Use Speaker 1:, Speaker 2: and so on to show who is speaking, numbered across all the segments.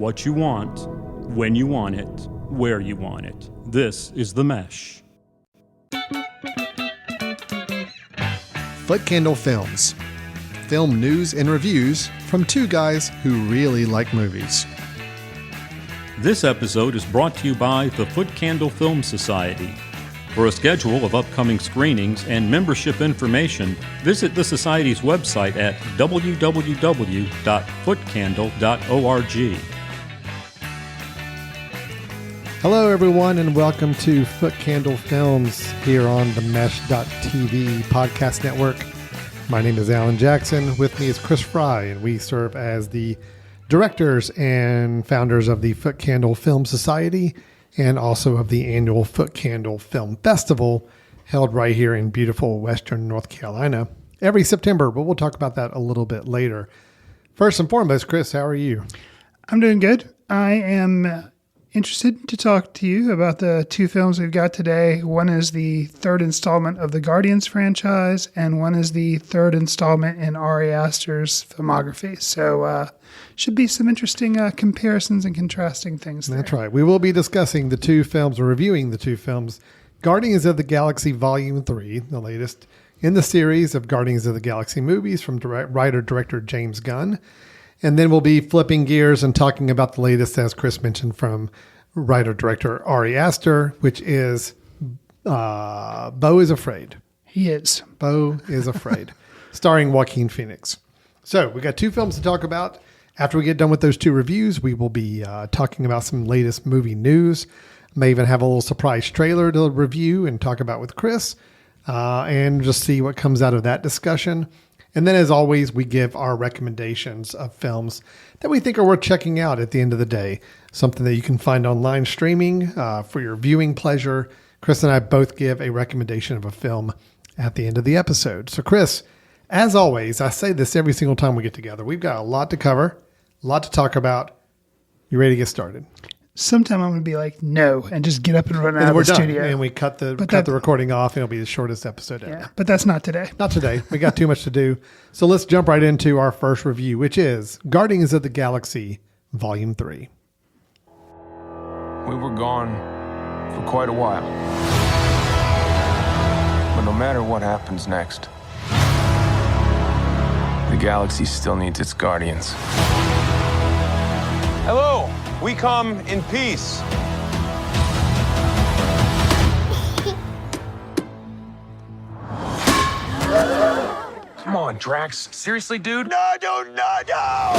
Speaker 1: what you want, when you want it, where you want it. This is The Mesh.
Speaker 2: Foot Candle Films. Film news and reviews from two guys who really like movies.
Speaker 1: This episode is brought to you by the Foot Candle Film Society. For a schedule of upcoming screenings and membership information, visit the Society's website at www.footcandle.org.
Speaker 2: Hello, everyone, and welcome to Foot Candle Films here on the Mesh.tv podcast network. My name is Alan Jackson. With me is Chris Fry, and we serve as the directors and founders of the Foot Candle Film Society and also of the annual Foot Candle Film Festival held right here in beautiful Western North Carolina every September, but we'll talk about that a little bit later. First and foremost, Chris, how are you?
Speaker 3: I'm doing good. I am interested to talk to you about the two films we've got today. One is the third installment of the Guardians franchise, and one is the third installment in Ari Aster's filmography. So should be some interesting comparisons and contrasting things there.
Speaker 2: That's right. We will be discussing the two films, or reviewing the two films, Guardians of the Galaxy Volume 3, the latest in the series of Guardians of the Galaxy movies from writer-director James Gunn. And then we'll be flipping gears and talking about the latest, as Chris mentioned, from writer-director Ari Aster, which is Beau is Afraid.
Speaker 3: He is.
Speaker 2: Beau is Afraid, starring Joaquin Phoenix. So we got two films to talk about. After we get done with those two reviews, we will be talking about some latest movie news. May even have a little surprise trailer to review and talk about with Chris, and just see what comes out of that discussion. And then, as always, we give our recommendations of films that we think are worth checking out at the end of the day. Something that you can find online streaming for your viewing pleasure. Chris and I both give a recommendation of a film at the end of the episode. So, Chris, as always, I say this every single time we get together. We've got a lot to cover, a lot to talk about. You ready to get started?
Speaker 3: Sometime I'm going to be like, no, and just get up and run out of the studio.
Speaker 2: And we cut the recording off, and it'll be the shortest episode ever.
Speaker 3: Yeah, but that's not today.
Speaker 2: Not today. We got too much to do. So let's jump right into our first review, which is Guardians of the Galaxy Volume 3.
Speaker 4: We were gone for quite a while. But no matter what happens next, the galaxy still needs its guardians.
Speaker 5: Hello, we come in peace.
Speaker 4: Come on, Drax. Seriously, dude?
Speaker 5: No! Ow!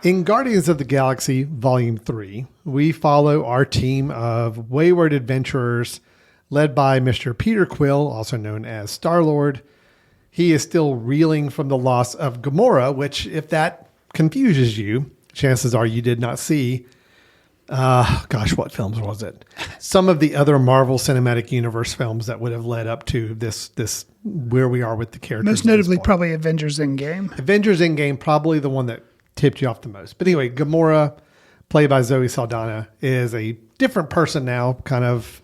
Speaker 2: In Guardians of the Galaxy Volume 3, we follow our team of wayward adventurers led by Mr. Peter Quill, also known as Star-Lord. He is still reeling from the loss of Gamora, which, if that confuses you, chances are you did not see. What films was it? Some of the other Marvel Cinematic Universe films that would have led up to this where we are with the characters.
Speaker 3: Most notably, probably Avengers Endgame.
Speaker 2: Avengers Endgame, probably the one that tipped you off the most. But anyway, Gamora, played by Zoe Saldana, is a different person now, kind of.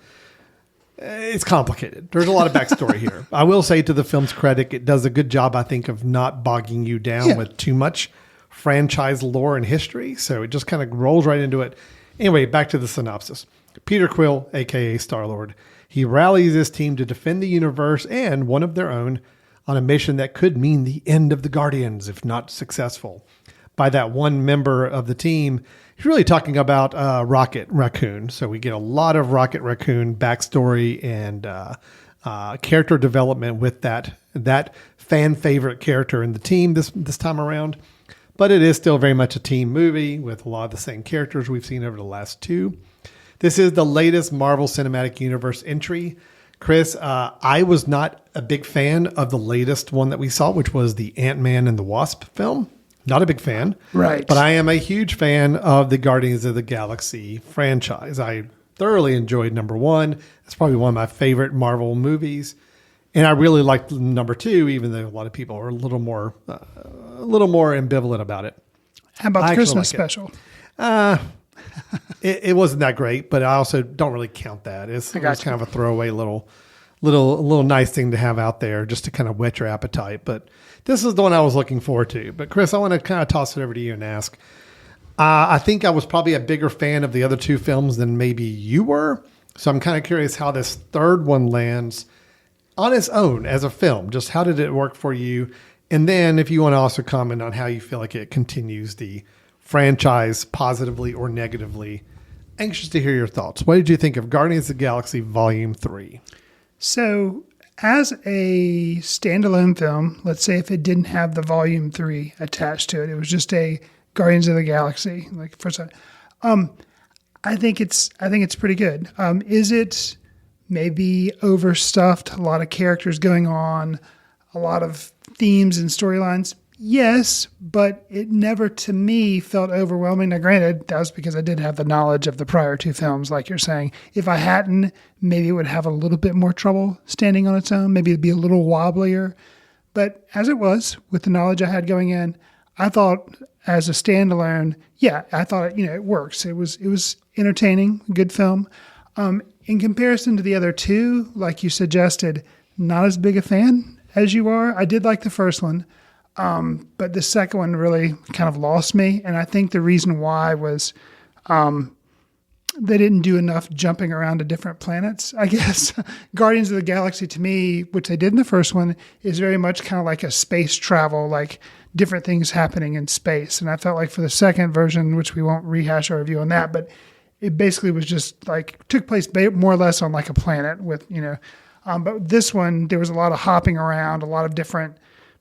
Speaker 2: It's complicated. There's a lot of backstory here. I will say, to the film's credit, it does a good job, I think, of not bogging you down with too much franchise lore and history. So it just kind of rolls right into it. Anyway, back to the synopsis. Peter Quill, a.k.a. Star-Lord, he rallies his team to defend the universe and one of their own on a mission that could mean the end of the Guardians if not successful. By that one member of the team, he's really talking about Rocket Raccoon. So we get a lot of Rocket Raccoon backstory and character development with that fan favorite character in the team this time around. But it is still very much a team movie with a lot of the same characters we've seen over the last two. This is the latest Marvel Cinematic Universe entry. Chris, I was not a big fan of the latest one that we saw, which was the Ant-Man and the Wasp film. Not a big fan.
Speaker 3: Right.
Speaker 2: But I am a huge fan of the Guardians of the Galaxy franchise. I thoroughly enjoyed number one. It's probably one of my favorite Marvel movies. And I really liked number two, even though a lot of people are a little more ambivalent about it.
Speaker 3: How about the Christmas special?
Speaker 2: It wasn't that great, but I also don't really count that. It was kind of a throwaway little little nice thing to have out there just to kind of whet your appetite. But this is the one I was looking forward to. But Chris, I want to kind of toss it over to you and ask. I think I was probably a bigger fan of the other two films than maybe you were. So I'm kind of curious how this third one lands on its own as a film. Just how did it work for you? And then if you want to also comment on how you feel like it continues the franchise positively or negatively. Anxious to hear your thoughts. What did you think of Guardians of the Galaxy Volume 3?
Speaker 3: So, as a standalone film, let's say if it didn't have the Volume 3 attached to it, it was just a Guardians of the Galaxy, like first time. I think it's pretty good. Is it maybe overstuffed? A lot of characters going on, a lot of themes and storylines. Yes, but it never to me felt overwhelming. Now, granted, that was because I did have the knowledge of the prior two films, like you're saying. If I hadn't, maybe it would have a little bit more trouble standing on its own. Maybe it'd be a little wobblier. But as it was, with the knowledge I had going in, I thought as a standalone, yeah, I thought it works. It was entertaining, good film. In comparison to the other two, like you suggested, not as big a fan as you are. I did like the first one. But the second one really kind of lost me. And I think the reason why was they didn't do enough jumping around to different planets, I guess. Guardians of the Galaxy, to me, which they did in the first one, is very much kind of like a space travel, like different things happening in space. And I felt like for the second version, which we won't rehash our review on that, but it basically was just like took place more or less on like a planet with, but this one, there was a lot of hopping around, a lot of different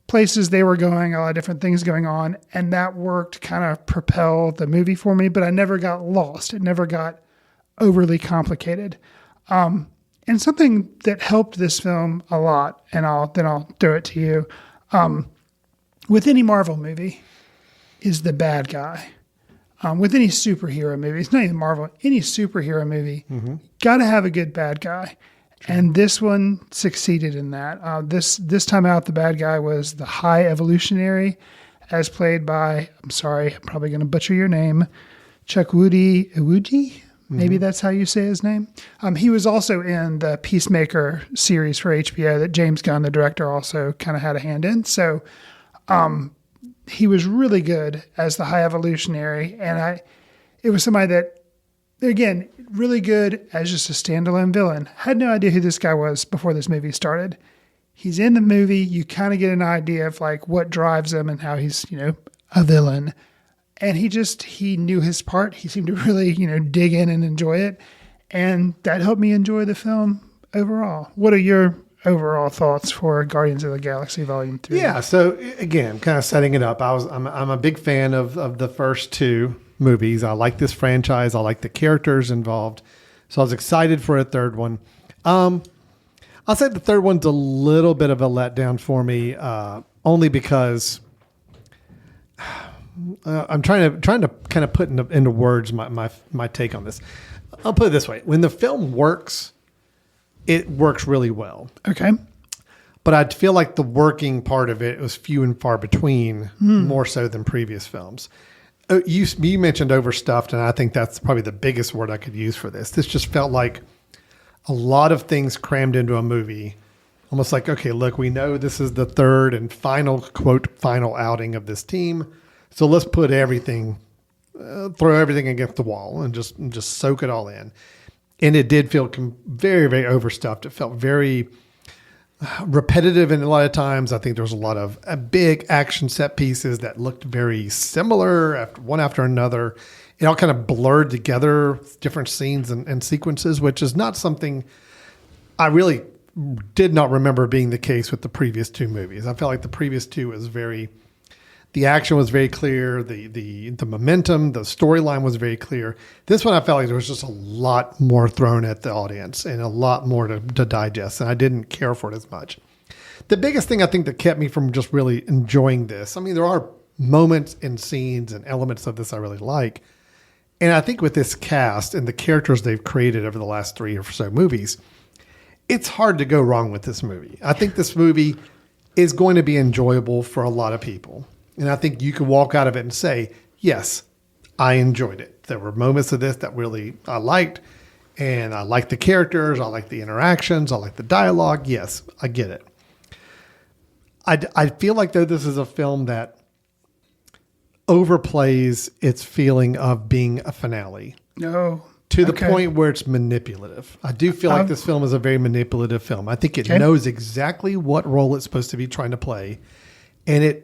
Speaker 3: places they were going, a lot of different things going on, and that worked kind of propel the movie for me, but I never got lost. It never got overly complicated. And something that helped this film a lot, and I'll throw it to you, with any Marvel movie, is the bad guy. With any superhero movie, it's not even Marvel, any superhero movie, got to have a good bad guy. And this one succeeded in that. This time out, the bad guy was the High Evolutionary, as played by, I'm sorry, I'm probably going to butcher your name, Chukwudi Iwuji. Maybe that's how you say his name. He was also in the Peacemaker series for HBO that James Gunn, the director, also kind of had a hand in. So he was really good as the High Evolutionary. And it was somebody that, again, really good as just a standalone villain. Had no idea who this guy was before this movie started. He's in the movie. You kind of get an idea of like what drives him and how he's, a villain. And he knew his part. He seemed to really, dig in and enjoy it. And that helped me enjoy the film overall. What are your overall thoughts for Guardians of the Galaxy Volume 3?
Speaker 2: Yeah. So again, kind of setting it up. I'm a big fan of the first two movies. I like this franchise. I like the characters involved. So I was excited for a third one. I'll say the third one's a little bit of a letdown for me, only because I'm trying to kind of put into words my take on this. I'll put it this way. When the film works, it works really well.
Speaker 3: Okay.
Speaker 2: But I feel like the working part of it was few and far between, more so than previous films. You mentioned overstuffed, and I think that's probably the biggest word I could use for this. This just felt like a lot of things crammed into a movie. Almost like, okay, look, we know this is the third and final, quote, final outing of this team. So let's put everything, throw everything against the wall and just soak it all in. And it did feel very, very overstuffed. It felt very repetitive, and a lot of times I think there was a lot of big action set pieces that looked very similar one after another. It all kind of blurred together, different scenes and sequences, which is not something I really did not remember being the case with the previous two movies. I felt like the previous two was the action was very clear, the momentum, the storyline was very clear. This one I felt like there was just a lot more thrown at the audience and a lot more to digest, and I didn't care for it as much. The biggest thing I think that kept me from just really enjoying this, I mean, there are moments and scenes and elements of this I really like, and I think with this cast and the characters they've created over the last 3 or so movies, it's hard to go wrong with this movie. I think this movie is going to be enjoyable for a lot of people. And I think you can walk out of it and say, yes, I enjoyed it. There were moments of this that really I liked. And I like the characters. I like the interactions. I like the dialogue. Yes, I get it. I feel like, though, this is a film that overplays its feeling of being a finale.
Speaker 3: No.
Speaker 2: To the point where it's manipulative. I do feel like this film is a very manipulative film. I think it knows exactly what role it's supposed to be trying to play. And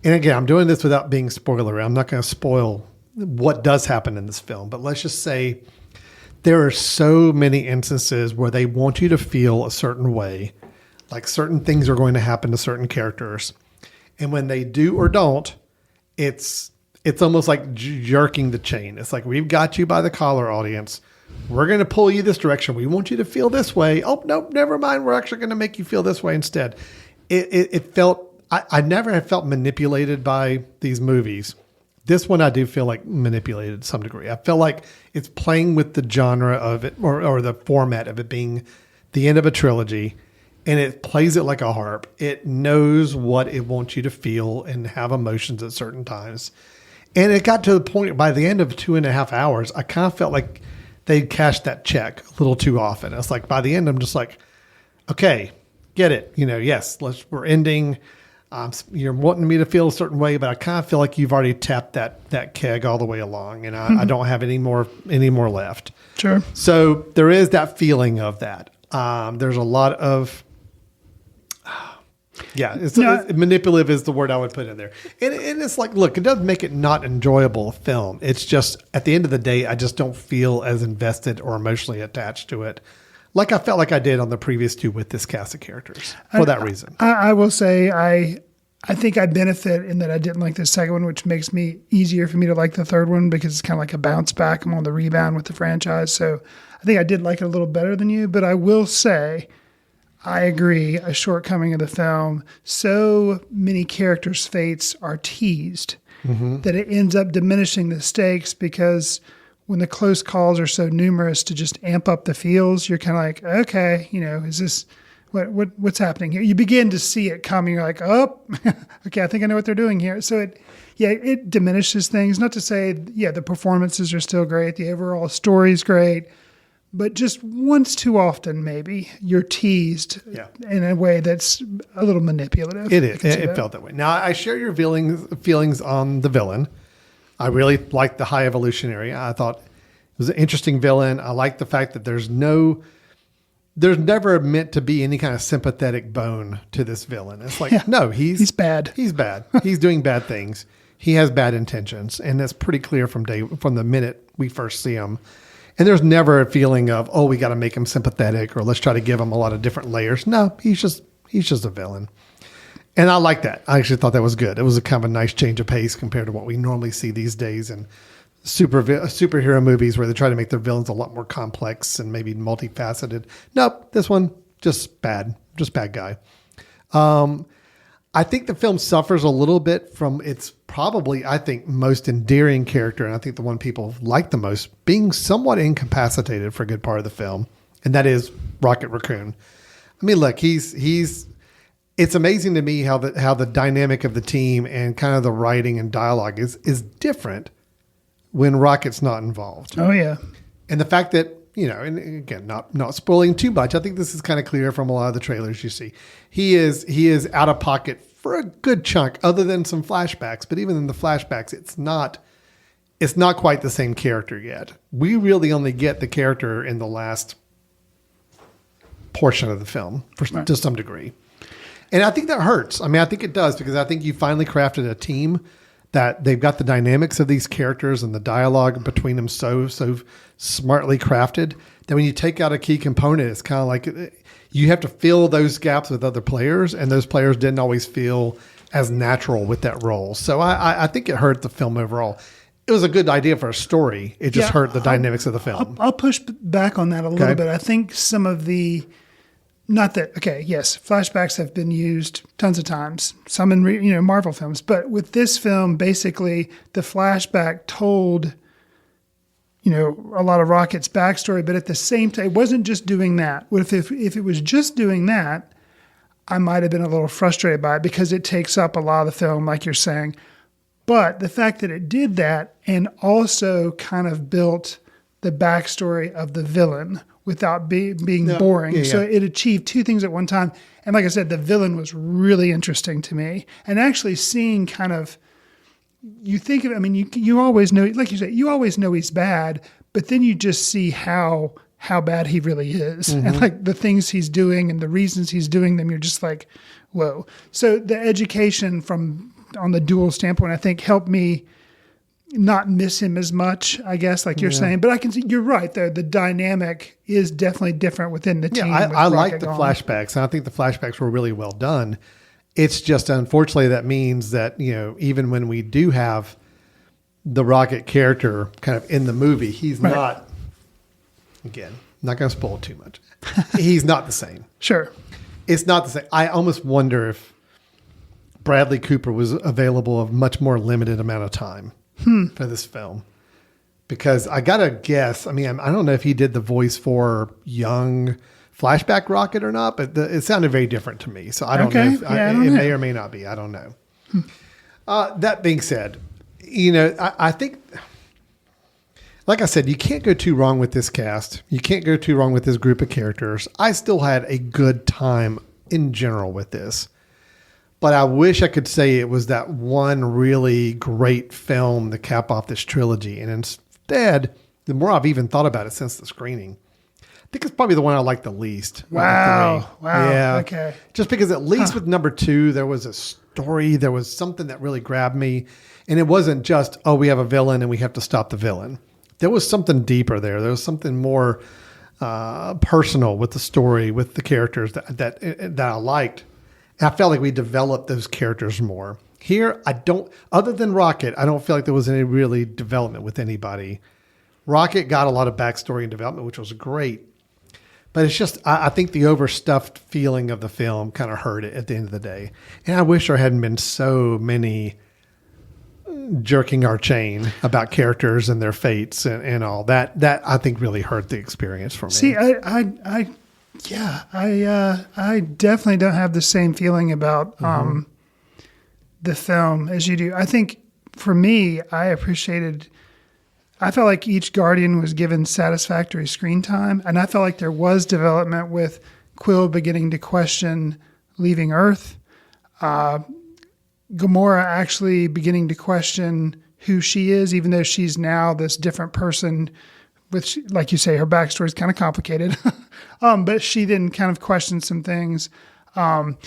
Speaker 2: again, I'm doing this without being spoilery. I'm not going to spoil what does happen in this film. But let's just say there are so many instances where they want you to feel a certain way, like certain things are going to happen to certain characters. And when they do or don't, it's almost like jerking the chain. It's like, we've got you by the collar, audience. We're going to pull you this direction. We want you to feel this way. Oh, nope, never mind. We're actually going to make you feel this way instead. It felt, I never have felt manipulated by these movies. This one, I do feel like manipulated to some degree. I feel like it's playing with the genre of it or the format of it being the end of a trilogy, and it plays it like a harp. It knows what it wants you to feel and have emotions at certain times. And it got to the point by the end of 2.5 hours, I kind of felt like they'd cashed that check a little too often. It's like by the end, I'm just like, okay, get it. Yes, we're ending. You're wanting me to feel a certain way, but I kind of feel like you've already tapped that keg all the way along, and I don't have any more left.
Speaker 3: Sure.
Speaker 2: So there is that feeling of that. There's a lot of, manipulative is the word I would put in there. And it's like, look, it doesn't make it not enjoyable film. It's just, at the end of the day, I just don't feel as invested or emotionally attached to it like I felt like I did on the previous two with this cast of characters for that reason.
Speaker 3: I will say I think I benefit in that I didn't like the second one, which makes me easier for me to like the third one because it's kind of like a bounce back. I'm on the rebound with the franchise. So I think I did like it a little better than you, but I will say I agree, a shortcoming of the film. So many characters' fates are teased that it ends up diminishing the stakes because when the close calls are so numerous to just amp up the feels, you're kind of like, okay, is this what's happening here? You begin to see it coming. You're like, oh, okay, I think I know what they're doing here. So it diminishes things. Not to say, the performances are still great, the overall story's great, but just once too often, maybe you're teased in a way that's a little manipulative.
Speaker 2: It is. It felt that way. Now, I share your feelings on the villain. I really liked the High Evolutionary. I thought it was an interesting villain. I like the fact that there's never meant to be any kind of sympathetic bone to this villain. It's like, no, he's bad. He's bad. He's doing bad things. He has bad intentions. And that's pretty clear from the minute we first see him. And there's never a feeling of, oh, we got to make him sympathetic or let's try to give him a lot of different layers. No, he's just a villain. And I like that. I actually thought that was good. It was a kind of a nice change of pace compared to what we normally see these days in superhero movies where they try to make their villains a lot more complex and maybe multifaceted. Nope, this one, just bad guy. I think the film suffers a little bit from its probably, I think, most endearing character, and I think the one people like the most, being somewhat incapacitated for a good part of the film, and that is Rocket Raccoon. I mean, look, it's amazing to me how the dynamic of the team and kind of the writing and dialogue is different when Rocket's not involved.
Speaker 3: Oh, yeah.
Speaker 2: And the fact that, and again, not spoiling too much, I think this is kind of clear from a lot of the trailers you see. He is out of pocket for a good chunk, other than some flashbacks. But even in the flashbacks, it's not quite the same character yet. We really only get the character in the last portion of the film to some degree. And I think that hurts. I mean, I think it does because I think you finally crafted a team that they've got the dynamics of these characters and the dialogue between them so smartly crafted that when you take out a key component, it's kind of like you have to fill those gaps with other players, and those players didn't always feel as natural with that role. So I think it hurt the film overall. It was a good idea for a story. It just hurt the dynamics of the film.
Speaker 3: I'll push back on that a little bit. I think some of the... Not that, okay, yes, flashbacks have been used tons of times, some in Marvel films, but with this film, basically the flashback told, a lot of Rocket's backstory, but at the same time, it wasn't just doing that. If it was just doing that, I might have been a little frustrated by it because it takes up a lot of the film, like you're saying. But the fact that it did that and also kind of built the backstory of the villain without being boring.
Speaker 2: Yeah,
Speaker 3: So
Speaker 2: yeah.
Speaker 3: it achieved two things at one time. And like I said, the villain was really interesting to me. And actually seeing kind of, you think of, I mean, you always know, like you said, you always know he's bad, but then you just see how bad he really is. And like the things he's doing and the reasons he's doing them, you're just like, whoa. So the education on the dual standpoint, I think helped me not miss him as much, I guess, like you're saying. But I can see, you're right, though. The dynamic is definitely different within the team.
Speaker 2: Yeah,
Speaker 3: with
Speaker 2: I
Speaker 3: Rocket
Speaker 2: like the
Speaker 3: gone.
Speaker 2: flashbacks, and I think the flashbacks were really well done. It's just, unfortunately, that means that, even when we do have the Rocket character kind of in the movie, he's not, again, not going to spoil too much. He's not the same.
Speaker 3: Sure.
Speaker 2: It's not the same. I almost wonder if Bradley Cooper was available a much more limited amount of time for this film. Because I got to guess, I mean, I don't know if he did the voice for young flashback Rocket or not, but it sounded very different to me. So I don't know. If,
Speaker 3: I
Speaker 2: it
Speaker 3: don't know.
Speaker 2: may or may not be. I don't know. That being said, I think, like I said, you can't go too wrong with this cast. You can't go too wrong with this group of characters. I still had a good time in general with this. But I wish I could say it was that one really great film to cap off this trilogy. And instead, the more I've even thought about it since the screening, I think it's probably the one I like the least.
Speaker 3: Wow. Wow.
Speaker 2: Yeah.
Speaker 3: Okay.
Speaker 2: Just because at least with number 2, there was a story. There was something that really grabbed me. And it wasn't just, oh, we have a villain and we have to stop the villain. There was something deeper there. There was something more personal with the story, with the characters that I liked. I felt like we developed those characters more. Here, other than Rocket, I don't feel like there was any really development with anybody. Rocket got a lot of backstory and development, which was great. But it's just, I think the overstuffed feeling of the film kind of hurt it at the end of the day. And I wish there hadn't been so many jerking our chain about characters and their fates and all that. That I think really hurt the experience for me.
Speaker 3: See, I definitely don't have the same feeling about the film as you do. I think for me, I felt like each Guardian was given satisfactory screen time, and I felt like there was development with Quill beginning to question leaving Earth, Gamora actually beginning to question who she is, even though she's now this different person. With, like you say, her backstory is kind of complicated, but she then kind of questions some things. And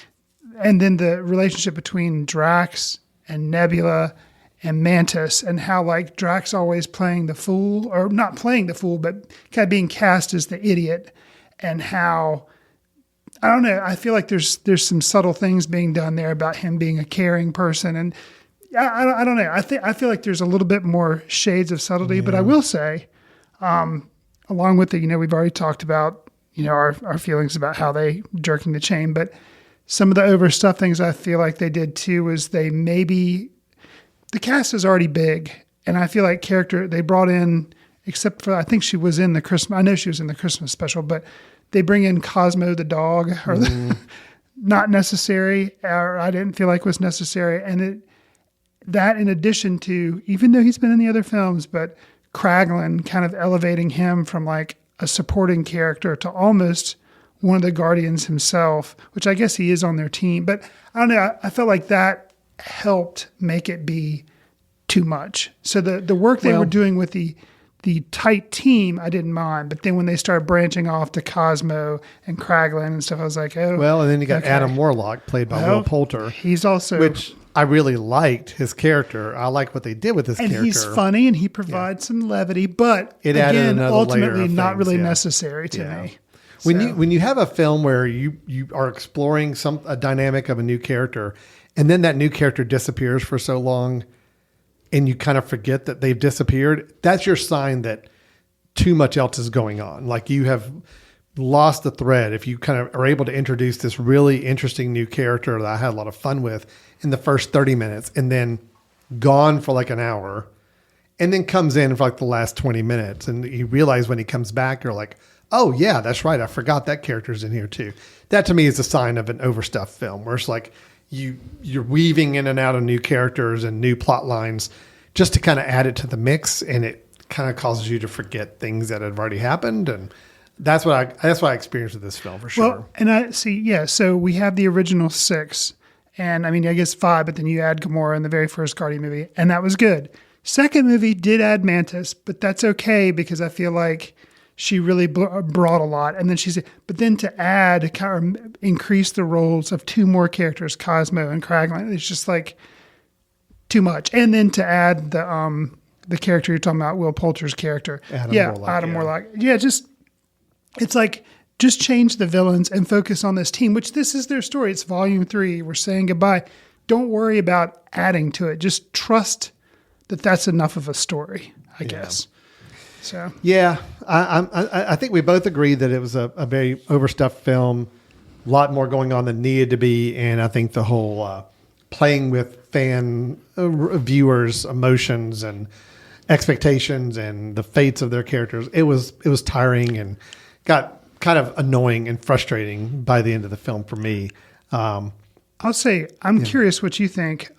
Speaker 3: then the relationship between Drax and Nebula and Mantis, and how like Drax always playing the fool, or not playing the fool, but kind of being cast as the idiot, and how, I don't know, I feel like there's some subtle things being done there about him being a caring person. And I don't know. I feel like there's a little bit more shades of subtlety, but I will say, along with the, we've already talked about, our feelings about how they jerking the chain, but some of the overstuffed things I feel like they did too was the cast is already big. And I feel like they brought in, except for, I think she was in I know she was in the Christmas special, but they bring in Cosmo the dog, or not necessary, or I didn't feel like was necessary. And that in addition to, even though he's been in the other films, but Kraglin kind of elevating him from like a supporting character to almost one of the Guardians himself, which I guess he is on their team. But I don't know, I felt like that helped make it be too much. So the work they were doing with the tight team, I didn't mind. But then when they started branching off to Cosmo and Kraglin and stuff, I was like, oh.
Speaker 2: Well, and then you got
Speaker 3: okay.
Speaker 2: Adam Warlock, played by Will Poulter.
Speaker 3: He's also...
Speaker 2: Which I really liked his character. I like what they did with his character.
Speaker 3: And he's funny and he provides some levity, but
Speaker 2: it added
Speaker 3: again,
Speaker 2: another
Speaker 3: ultimately
Speaker 2: layer of
Speaker 3: not
Speaker 2: things,
Speaker 3: really necessary to me.
Speaker 2: When you have a film where you are exploring a dynamic of a new character, and then that new character disappears for so long, and you kind of forget that they've disappeared, that's your sign that too much else is going on. Like you have lost the thread. If you kind of are able to introduce this really interesting new character that I had a lot of fun with in the first 30 minutes, and then gone for like an hour, and then comes in for like the last 20 minutes, and you realize when he comes back, you're like, oh yeah, that's right, I forgot that character's in here too. That to me is a sign of an overstuffed film, where it's like you're weaving in and out of new characters and new plot lines just to kind of add it to the mix, and it kind of causes you to forget things that have already happened, and that's what I experienced with this film for sure.
Speaker 3: Well, and I see, yeah. So we have the original 6, and I mean, I guess 5, but then you add Gamora in the very first Guardian movie, and that was good. Second movie did add Mantis, but that's okay because I feel like she really brought a lot. And then but then to add, kind of increase the roles of 2 more characters, Cosmo and Kraglin, it's just like too much. And then to add the character you're talking about, Will Poulter's character, Adam Warlock, it's like, just change the villains and focus on this team, which this is their story. It's volume 3. We're saying goodbye. Don't worry about adding to it. Just trust that that's enough of a story, I guess. So
Speaker 2: yeah, I think we both agree that it was a very overstuffed film, a lot more going on than needed to be, and I think the whole playing with fan viewers' emotions and expectations and the fates of their characters, it was tiring and got kind of annoying and frustrating by the end of the film for me.
Speaker 3: I'll say, I'm curious what you think.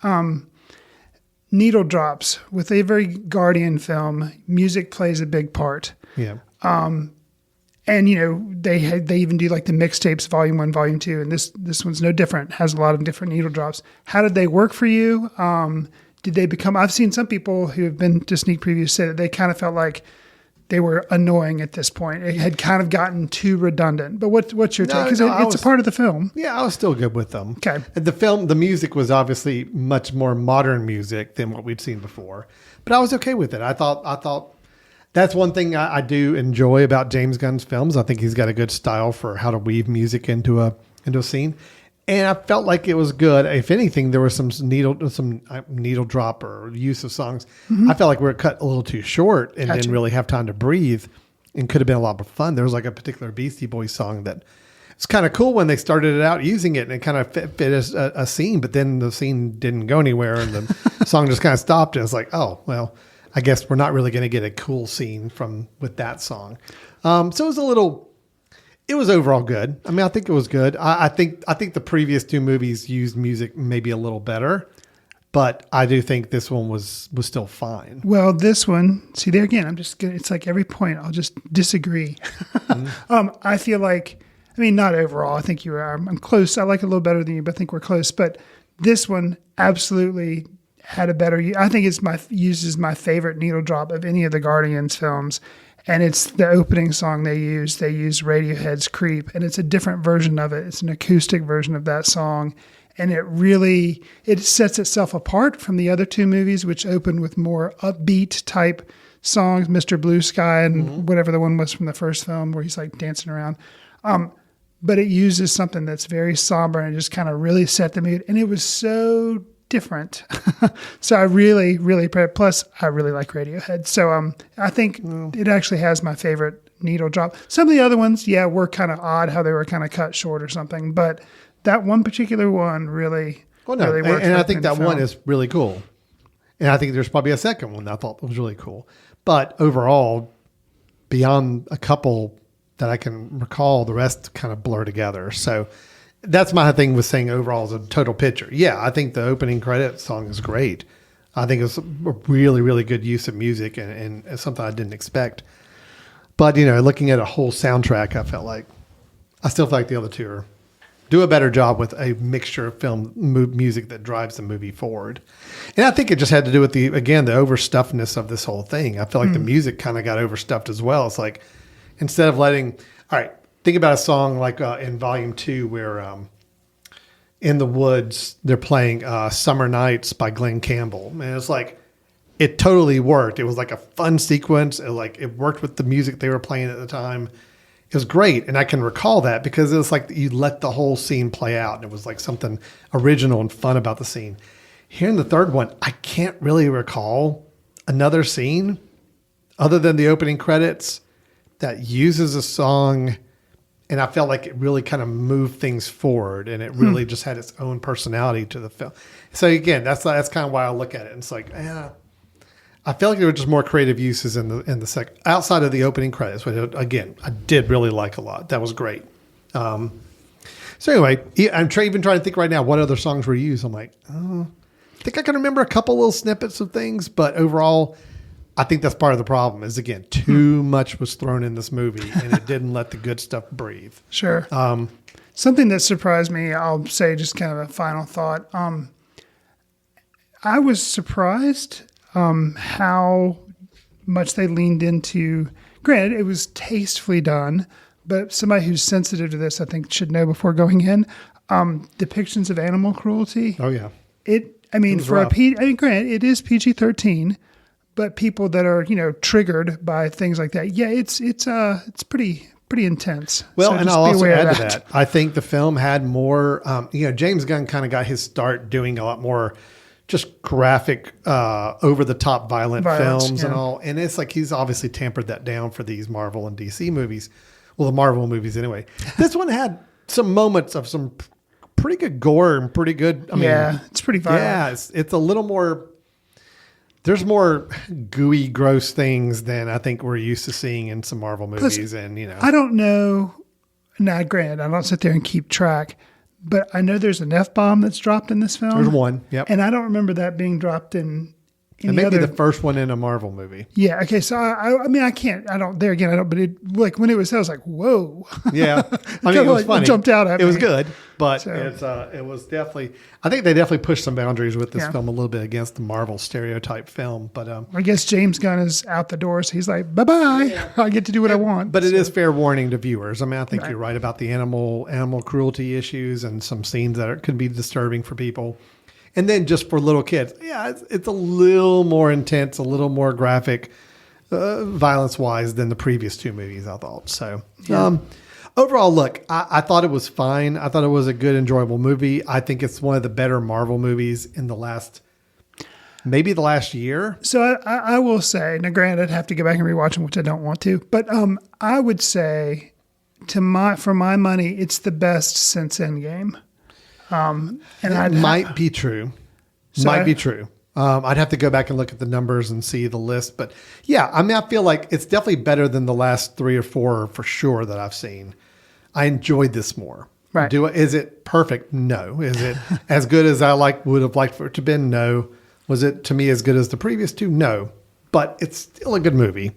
Speaker 3: Needle drops with a very Guardian film. Music plays a big part.
Speaker 2: Yeah.
Speaker 3: And they even do like the mixtapes, volume 1, volume 2, and this one's no different. Has a lot of different needle drops. How did they work for you? Did they become? I've seen some people who have been to sneak previews say that they kind of felt like they were annoying at this point. It had kind of gotten too redundant. But what's your take? Because it's a part of the film.
Speaker 2: Yeah, I was still good with them.
Speaker 3: Okay.
Speaker 2: The music was obviously much more modern music than what we'd seen before, but I was okay with it. I thought that's one thing I do enjoy about James Gunn's films. I think he's got a good style for how to weave music into a scene. And I felt like it was good. If anything, there was some needle drop or use of songs. Mm-hmm. I felt like we were cut a little too short and didn't really have time to breathe, and could have been a lot more fun. There was like a particular Beastie Boys song that it's kind of cool when they started it out using it, and it kind of fit as a scene, but then the scene didn't go anywhere, and the song just kind of stopped. And it's like, oh well, I guess we're not really going to get a cool scene with that song. So it was a little. It was overall good. I mean, I think it was good. I think the previous 2 movies used music maybe a little better, but I do think this one was still fine.
Speaker 3: Well, this one, see there again, it's like every point I'll just disagree. Mm-hmm. I feel like, I mean, not overall. I think you are. I'm close. I like it a little better than you, but I think we're close. But this one absolutely had a better. I think uses my favorite needle drop of any of the Guardians films. And it's the opening song they use. They use Radiohead's Creep, and it's a different version of it. It's an acoustic version of that song. And it sets itself apart from the other 2 movies, which opened with more upbeat type songs, Mr. Blue Sky and whatever the one was from the first film where he's like dancing around. But it uses something that's very somber and just kind of really set the mood. And it was so different. So I really, really, plus I really like Radiohead. So I think it actually has my favorite needle drop. Some of the other ones, were kind of odd how they were kind of cut short or something. But that one particular one really worked.
Speaker 2: And I think that one is really cool. And I think there's probably a second one that I thought was really cool. But overall, beyond a couple that I can recall, the rest kind of blur together. So that's my thing with saying overall as a total picture. Yeah, I think the opening credit song is great. I think it's a really, really good use of music and something I didn't expect. But, looking at a whole soundtrack, I still feel like the other 2 do a better job with a mixture of film music that drives the movie forward. And I think it just had to do with the overstuffedness of this whole thing. I feel like the music kind of got overstuffed as well. It's like, instead of think about a song like in Volume 2 where in the woods they're playing Summer Nights by Glenn Campbell. And it's like, it totally worked. It was like a fun sequence. It worked with the music they were playing at the time. It was great. And I can recall that because it was like you let the whole scene play out. And it was like something original and fun about the scene. Here in the third one, I can't really recall another scene other than the opening credits that uses a song. And I felt like it really kind of moved things forward, and it really just had its own personality to the film. So again, that's kind of why I look at it. And it's like, I feel like there were just more creative uses in the second, outside of the opening credits, which again I did really like a lot. That was great. So anyway, I'm even trying to think right now what other songs were used. I'm like, I think I can remember a couple little snippets of things, but overall, I think that's part of the problem is, again, too much was thrown in this movie and it didn't let the good stuff breathe.
Speaker 3: Sure. Something that surprised me, I'll say just kind of a final thought. I was surprised how much they leaned into, granted, it was tastefully done, but somebody who's sensitive to this, I think, should know before going in, depictions of animal cruelty.
Speaker 2: Oh, yeah.
Speaker 3: Granted, it is PG-13, but people that are, triggered by things like that, yeah, it's pretty intense.
Speaker 2: Well,
Speaker 3: So
Speaker 2: and
Speaker 3: just
Speaker 2: I'll
Speaker 3: be
Speaker 2: also
Speaker 3: aware of
Speaker 2: add to that. I think the film had more, James Gunn kind of got his start doing a lot more just graphic, over the top violence, films and all. And it's like he's obviously tampered that down for these Marvel and DC movies. Well, the Marvel movies anyway. This one had some moments of some pretty good gore and pretty good.
Speaker 3: It's pretty violent.
Speaker 2: Yeah, it's a little more. There's more gooey, gross things than I think we're used to seeing in some Marvel movies.
Speaker 3: I don't know. Now, granted, I don't sit there and keep track, but I know there's an F-bomb that's dropped in this film.
Speaker 2: There's one. Yep.
Speaker 3: And I don't remember that being dropped in
Speaker 2: It may be the first one in a Marvel movie.
Speaker 3: Yeah. Okay. So but it, like when it was, I was like, whoa.
Speaker 2: Yeah. I mean, it was funny.
Speaker 3: It jumped out at me.
Speaker 2: It was good, but it was definitely, I think they definitely pushed some boundaries with this film a little bit against the Marvel stereotype film. But
Speaker 3: I guess James Gunn is out the door. So he's like, bye-bye. Yeah. I get to do what I want.
Speaker 2: But it is fair warning to viewers. I mean, I think you're right about the animal cruelty issues and some scenes that could be disturbing for people. And then just for little kids, it's a little more intense, a little more graphic, violence-wise than the previous two movies, I thought. So overall, look, I thought it was fine. I thought it was a good, enjoyable movie. I think it's one of the better Marvel movies in the last year.
Speaker 3: So I will say, now granted, I'd have to go back and rewatch them, which I don't want to. But I would say, for my money, it's the best since Endgame.
Speaker 2: Might be true. Might be true. I'd have to go back and look at the numbers and see the list. But yeah, I mean, I feel like it's definitely better than the last 3 or 4 for sure that I've seen. I enjoyed this more.
Speaker 3: Right.
Speaker 2: Is it perfect? No. Is it as good as I would have liked for it to be? No. Was it to me as good as the previous two? No. But it's still a good movie.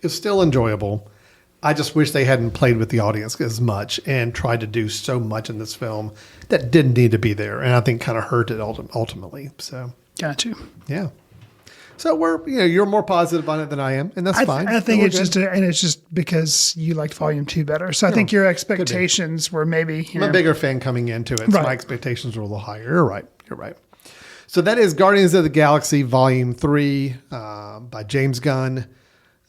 Speaker 2: It's still enjoyable. I just wish they hadn't played with the audience as much and tried to do so much in this film that didn't need to be there. And I think kind of hurt it ultimately. So,
Speaker 3: got you.
Speaker 2: Yeah. So you're more positive on it than I am, and that's fine.
Speaker 3: I think it's just because you liked Volume 2 better. So I think your expectations were maybe.
Speaker 2: I'm a bigger fan coming into it, so my expectations were a little higher. You're right. So that is Guardians of the Galaxy Volume 3 by James Gunn.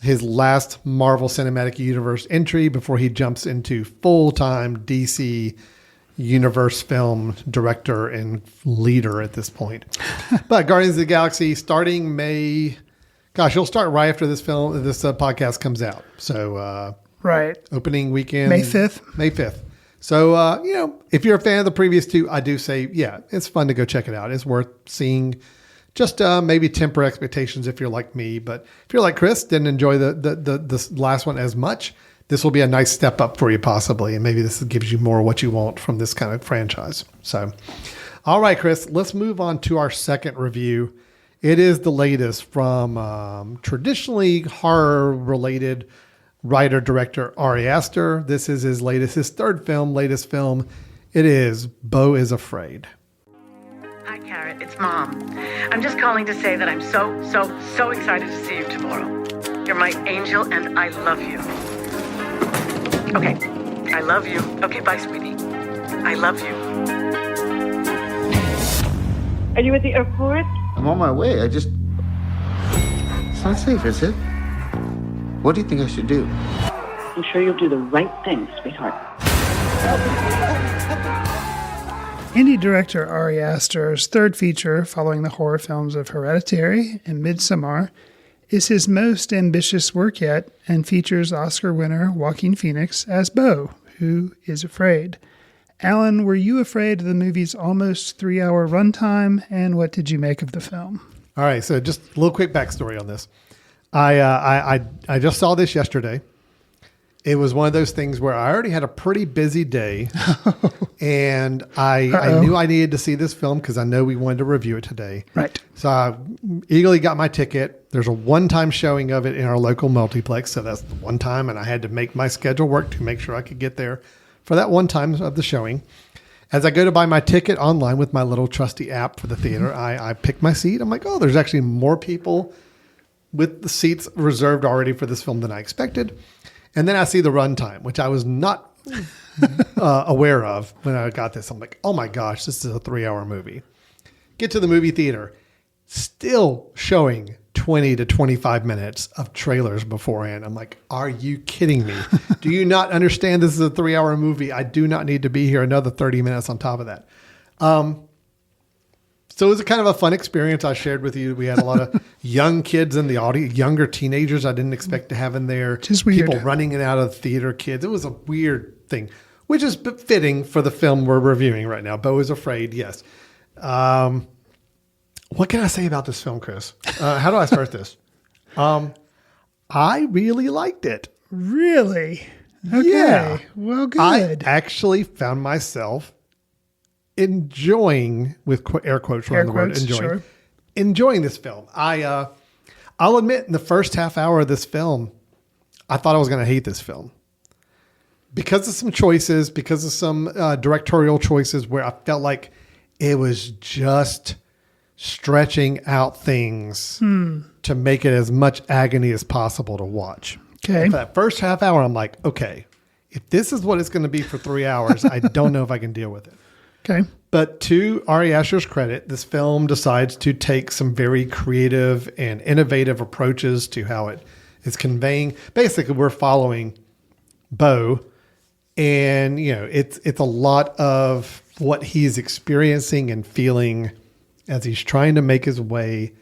Speaker 2: His last Marvel Cinematic Universe entry before he jumps into full-time DC Universe film director and leader at this point. But Guardians of the Galaxy starting May. Gosh, it'll start right after this podcast comes out. So opening weekend.
Speaker 3: May 5th.
Speaker 2: May 5th. So, if you're a fan of the previous two, I do say, it's fun to go check it out. It's worth seeing. Just maybe temper expectations if you're like me. But if you're like Chris, didn't enjoy the last one as much, this will be a nice step up for you possibly. And maybe this gives you more what you want from this kind of franchise. So, all right, Chris, let's move on to our second review. It is the latest from traditionally horror-related writer-director Ari Aster. This is his latest film. It is Beau is Afraid.
Speaker 6: Hi, Carrot. It's Mom. I'm just calling to say that I'm so excited to see you tomorrow. You're my angel, and I love you. Okay, I love you. Okay, bye, sweetie. I love you.
Speaker 7: Are you at the airport?
Speaker 8: I'm on my way. It's not safe, is it? What do you think I should do?
Speaker 7: I'm sure you'll do the right thing, sweetheart.
Speaker 3: Indie director Ari Aster's third feature, following the horror films of Hereditary and Midsommar, is his most ambitious work yet and features Oscar winner Joaquin Phoenix as Beau, who is afraid. Alan, were you afraid of the movie's almost 3-hour runtime, and what did you make of the film?
Speaker 2: All right, so just a little quick backstory on this. I just saw this yesterday, It was one of those things where I already had a pretty busy day, and I knew I needed to see this film because I know we wanted to review it today.
Speaker 3: Right.
Speaker 2: So I eagerly got my ticket. There's a one-time showing of it in our local multiplex, so that's the one time, and I had to make my schedule work to make sure I could get there for that one time of the showing. As I go to buy my ticket online with my little trusty app for the theater, I pick my seat. I'm like, oh, there's actually more people with the seats reserved already for this film than I expected. And then I see the runtime, which I was not aware of when I got this. I'm like, oh my gosh, this is a 3-hour movie. Get to the movie theater, still showing 20 to 25 minutes of trailers beforehand. I'm like, are you kidding me? Do you not understand this is a 3-hour movie? I do not need to be here another 30 minutes on top of that. So it was a kind of a fun experience I shared with you. We had a lot of young kids in the audience, younger teenagers I didn't expect to have in there.
Speaker 3: Just weird.
Speaker 2: People running in and out of the theater, kids. It was a weird thing, which is fitting for the film we're reviewing right now. Beau is Afraid, yes. What can I say about this film, Chris? How do I start this? I really liked it.
Speaker 3: Really? Okay.
Speaker 2: Yeah.
Speaker 3: Well, good.
Speaker 2: I actually found myself enjoying, with air quotes around the word, enjoying this film. I'll admit, in the first half hour of this film, I thought I was going to hate this film because of some choices, because of some directorial choices where I felt like it was just stretching out things to make it as much agony as possible to watch.
Speaker 3: Okay.
Speaker 2: And for that first half hour, I'm like, okay, if this is what it's going to be for 3 hours, I don't know if I can deal with it.
Speaker 3: Okay.
Speaker 2: But to Ari Aster's credit, this film decides to take some very creative and innovative approaches to how it is conveying. Basically, we're following Beau, and it's a lot of what he's experiencing and feeling as he's trying to make his way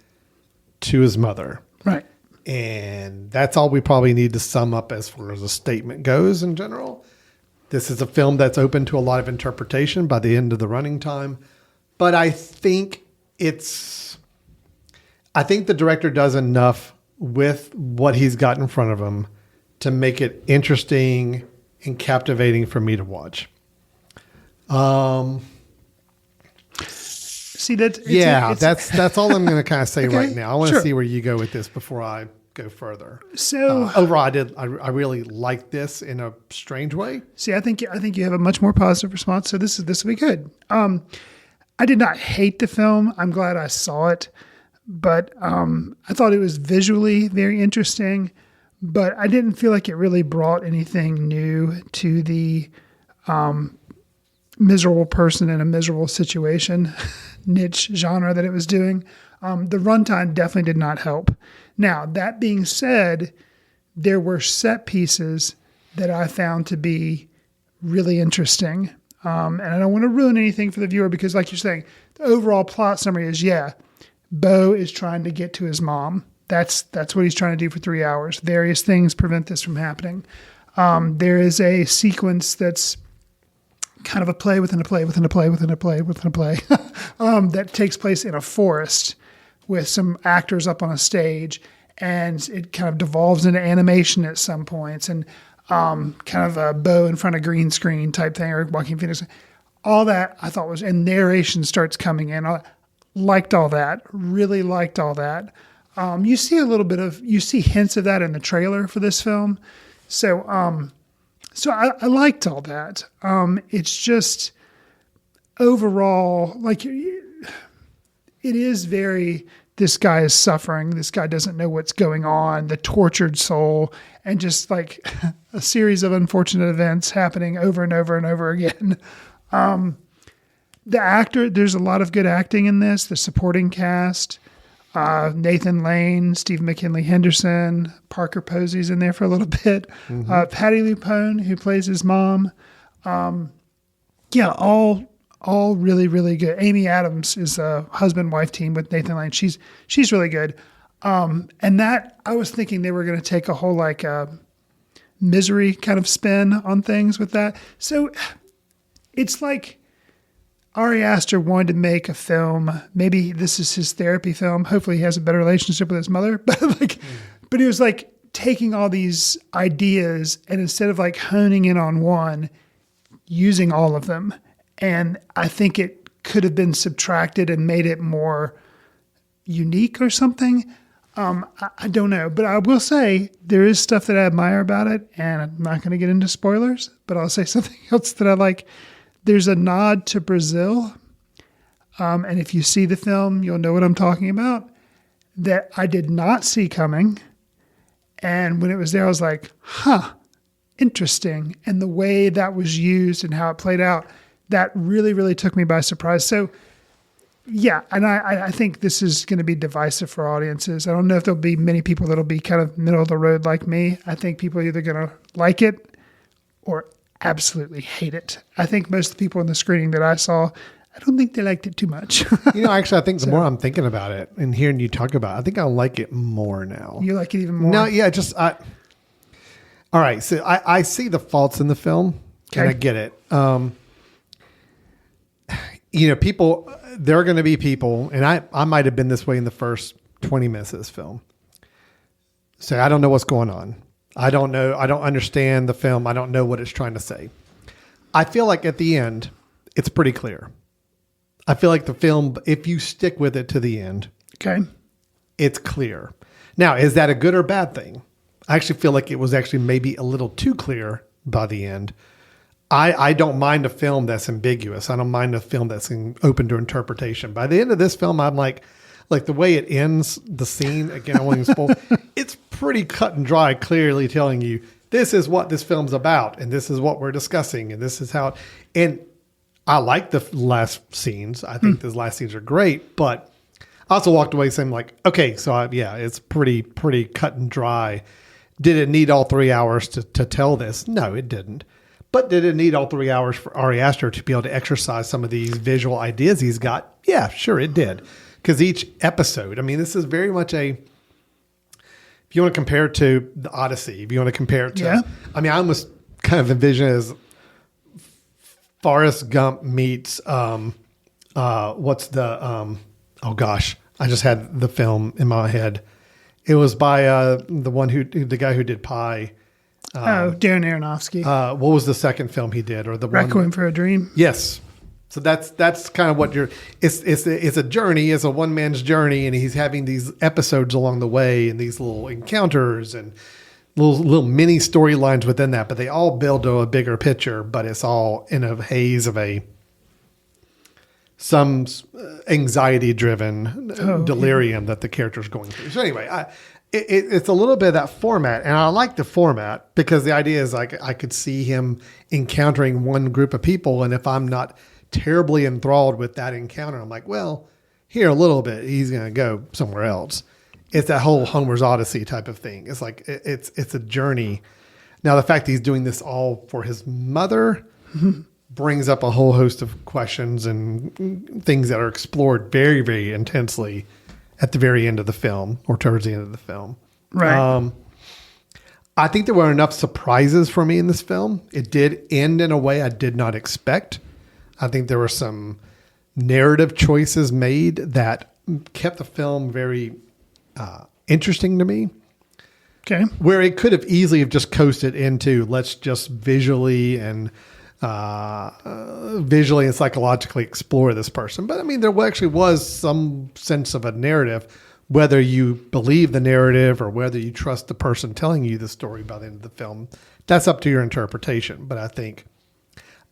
Speaker 2: to his mother.
Speaker 3: Right.
Speaker 2: And that's all we probably need to sum up as far as a statement goes in general. This is a film that's open to a lot of interpretation by the end of the running time. But I think the director does enough with what he's got in front of him to make it interesting and captivating for me to watch.
Speaker 3: See that?
Speaker 2: That's all I'm going to kind of say
Speaker 3: Okay,
Speaker 2: right now. I want to
Speaker 3: sure.
Speaker 2: see where you go with this before I go further.
Speaker 3: So
Speaker 2: overall, I really like this in a strange way.
Speaker 3: See, I think you have a much more positive response. So this will be good. I did not hate the film. I'm glad I saw it, but I thought it was visually very interesting. But I didn't feel like it really brought anything new to the miserable person in a miserable situation niche genre that it was doing. The runtime definitely did not help. Now, that being said, there were set pieces that I found to be really interesting. And I don't want to ruin anything for the viewer because, like you're saying, the overall plot summary is, Beau is trying to get to his mom. That's what he's trying to do for 3 hours. Various things prevent this from happening. There is a sequence that's kind of a play within a play within a play within a play within a play that takes place in a forest with some actors up on a stage, and it kind of devolves into animation at some points, and kind of a Beau in front of green screen type thing, or Joaquin Phoenix. All that I thought was, and narration starts coming in. I liked all that, really liked all that. You see hints of that in the trailer for this film. So I liked all that. It's just overall, like, it is very, this guy is suffering. This guy doesn't know what's going on, the tortured soul, and just like a series of unfortunate events happening over and over and over again. The actor, there's a lot of good acting in this. The supporting cast, Nathan Lane, Stephen McKinley Henderson, Parker Posey's in there for a little bit. Mm-hmm. Patty Lupone, who plays his mom. All really, really good. Amy Adams is a husband-wife team with Nathan Lane. She's really good. And that, I was thinking they were going to take a whole Misery kind of spin on things with that. So it's like Ari Aster wanted to make a film. Maybe this is his therapy film. Hopefully he has a better relationship with his mother. But he was like, taking all these ideas and instead of like honing in on one, using all of them. And I think it could have been subtracted and made it more unique or something. I don't know, but I will say there is stuff that I admire about it, and I'm not going to get into spoilers, but I'll say something else that I like. There's a nod to Brazil, and if you see the film, you'll know what I'm talking about, that I did not see coming, and when it was there, I was like, huh, interesting, and the way that was used and how it played out, that really, really took me by surprise. So yeah, and I think this is going to be divisive for audiences. I don't know if there'll be many people that'll be kind of middle of the road like me. I think people are either going to like it or absolutely hate it. I think most of the people in the screening that I saw, I don't think they liked it too much.
Speaker 2: Actually, I think the more I'm thinking about it and hearing you talk about it, I think I like it more now.
Speaker 3: You like it even more?
Speaker 2: No, yeah, all right, so I see the faults in the film, and I get it. People, there are going to be people, and I might have been this way in the first 20 minutes of this film. So I don't know what's going on. I don't know. I don't understand the film. I don't know what it's trying to say. I feel like at the end, it's pretty clear. I feel like the film, if you stick with it to the end, it's clear. Now, is that a good or bad thing? I actually feel like it was actually maybe a little too clear by the end. I don't mind a film that's ambiguous. I don't mind a film that's open to interpretation. By the end of this film, I'm like the way it ends, the scene, again, I won't even spoil, it's pretty cut and dry, clearly telling you, this is what this film's about, and this is what we're discussing, and this is how, and I like the last scenes. I think those last scenes are great, but I also walked away saying like, okay, so it's pretty cut and dry. Did it need all 3 hours to tell this? No, it didn't. But did it need all 3 hours for Ari Aster to be able to exercise some of these visual ideas he's got? Yeah, sure, it did. Because each episode, this is very much if you want to compare it to the Odyssey, if you want to compare it to, I almost kind of envision it as Forrest Gump meets, oh gosh, I just had the film in my head. It was by the guy who did Pi.
Speaker 3: Darren Aronofsky.
Speaker 2: What was the second film he did, or the
Speaker 3: Requiem for a Dream?
Speaker 2: Yes. So that's kind of what it's a journey, it's a one man's journey, and he's having these episodes along the way, and these little encounters and little mini storylines within that, but they all build to a bigger picture. But it's all in a haze of some anxiety driven delirium that the character's going through. So anyway, it's a little bit of that format, and I like the format because the idea is like I could see him encountering one group of people, and if I'm not terribly enthralled with that encounter, I'm like, well, here a little bit, he's going to go somewhere else. It's that whole Homer's Odyssey type of thing. It's like it's a journey. Now, the fact that he's doing this all for his mother brings up a whole host of questions and things that are explored very, very intensely at the very end of the film, or towards the end of the film.
Speaker 3: Right.
Speaker 2: I think there were enough surprises for me in this film. It did end in a way I did not expect. I think there were some narrative choices made that kept the film very interesting to me.
Speaker 3: Okay.
Speaker 2: Where it could have easily have just coasted into, let's just visually and psychologically explore this person. But there actually was some sense of a narrative, whether you believe the narrative or whether you trust the person telling you the story by the end of the film. That's up to your interpretation. But I think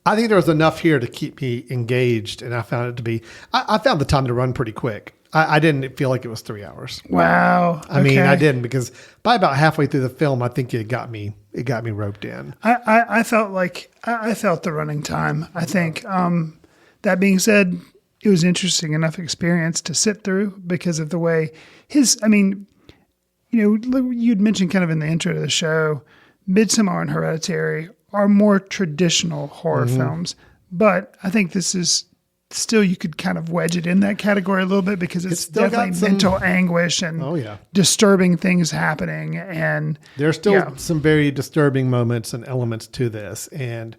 Speaker 2: there was enough here to keep me engaged, and I found it to be, I found the time to run pretty quick. I didn't feel like it was 3 hours.
Speaker 3: Wow.
Speaker 2: I mean, I didn't, because by about halfway through the film, I think it got me roped in.
Speaker 3: I felt like I felt the running time. I think that being said, it was interesting enough experience to sit through because of the way you'd mentioned kind of in the intro to the show, Midsommar and Hereditary are more traditional horror films, but I think this is still, you could kind of wedge it in that category a little bit because it's definitely mental anguish and disturbing things happening. And
Speaker 2: there's still some very disturbing moments and elements to this. And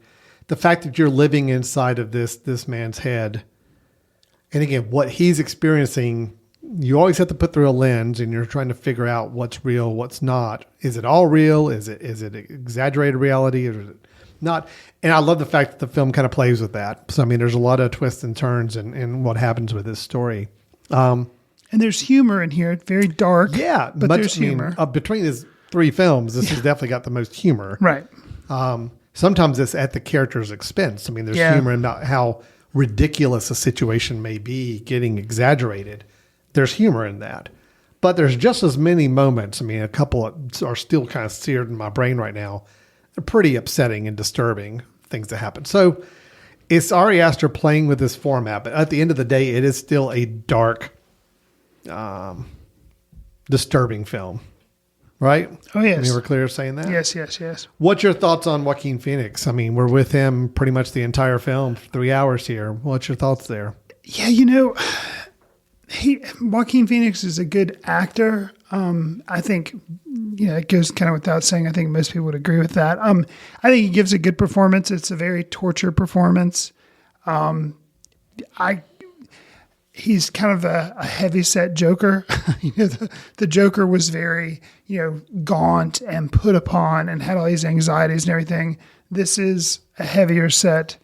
Speaker 2: the fact that you're living inside of this man's head, and again, what he's experiencing you always have to put through a lens, and you're trying to figure out what's real, what's not. Is it all real? Is it exaggerated reality, or is it not? And I love the fact that the film kind of plays with that. So I mean, there's a lot of twists and turns in what happens with this story.
Speaker 3: And there's humor in here. Very dark.
Speaker 2: Yeah,
Speaker 3: but there's humor.
Speaker 2: Between his 3 films, this has definitely got the most humor.
Speaker 3: Right.
Speaker 2: Sometimes it's at the character's expense. I mean, there's humor in how ridiculous a situation may be getting exaggerated. There's humor in that. But there's just as many moments. I mean, a couple are still kind of seared in my brain right now. They're pretty upsetting and disturbing things that happen. So it's Ari Aster playing with this format, but at the end of the day, it is still a dark, disturbing film. Right?
Speaker 3: Oh, yes.
Speaker 2: I mean, we're clear saying that?
Speaker 3: Yes.
Speaker 2: What's your thoughts on Joaquin Phoenix? I mean, we're with him pretty much the entire film, 3 hours here. What's your thoughts there?
Speaker 3: Yeah, Joaquin Phoenix is a good actor. I think, it goes kind of without saying. I think most people would agree with that. I think he gives a good performance. It's a very tortured performance. He's kind of a heavy-set Joker. The Joker was very, gaunt and put upon and had all these anxieties and everything. This is a heavier-set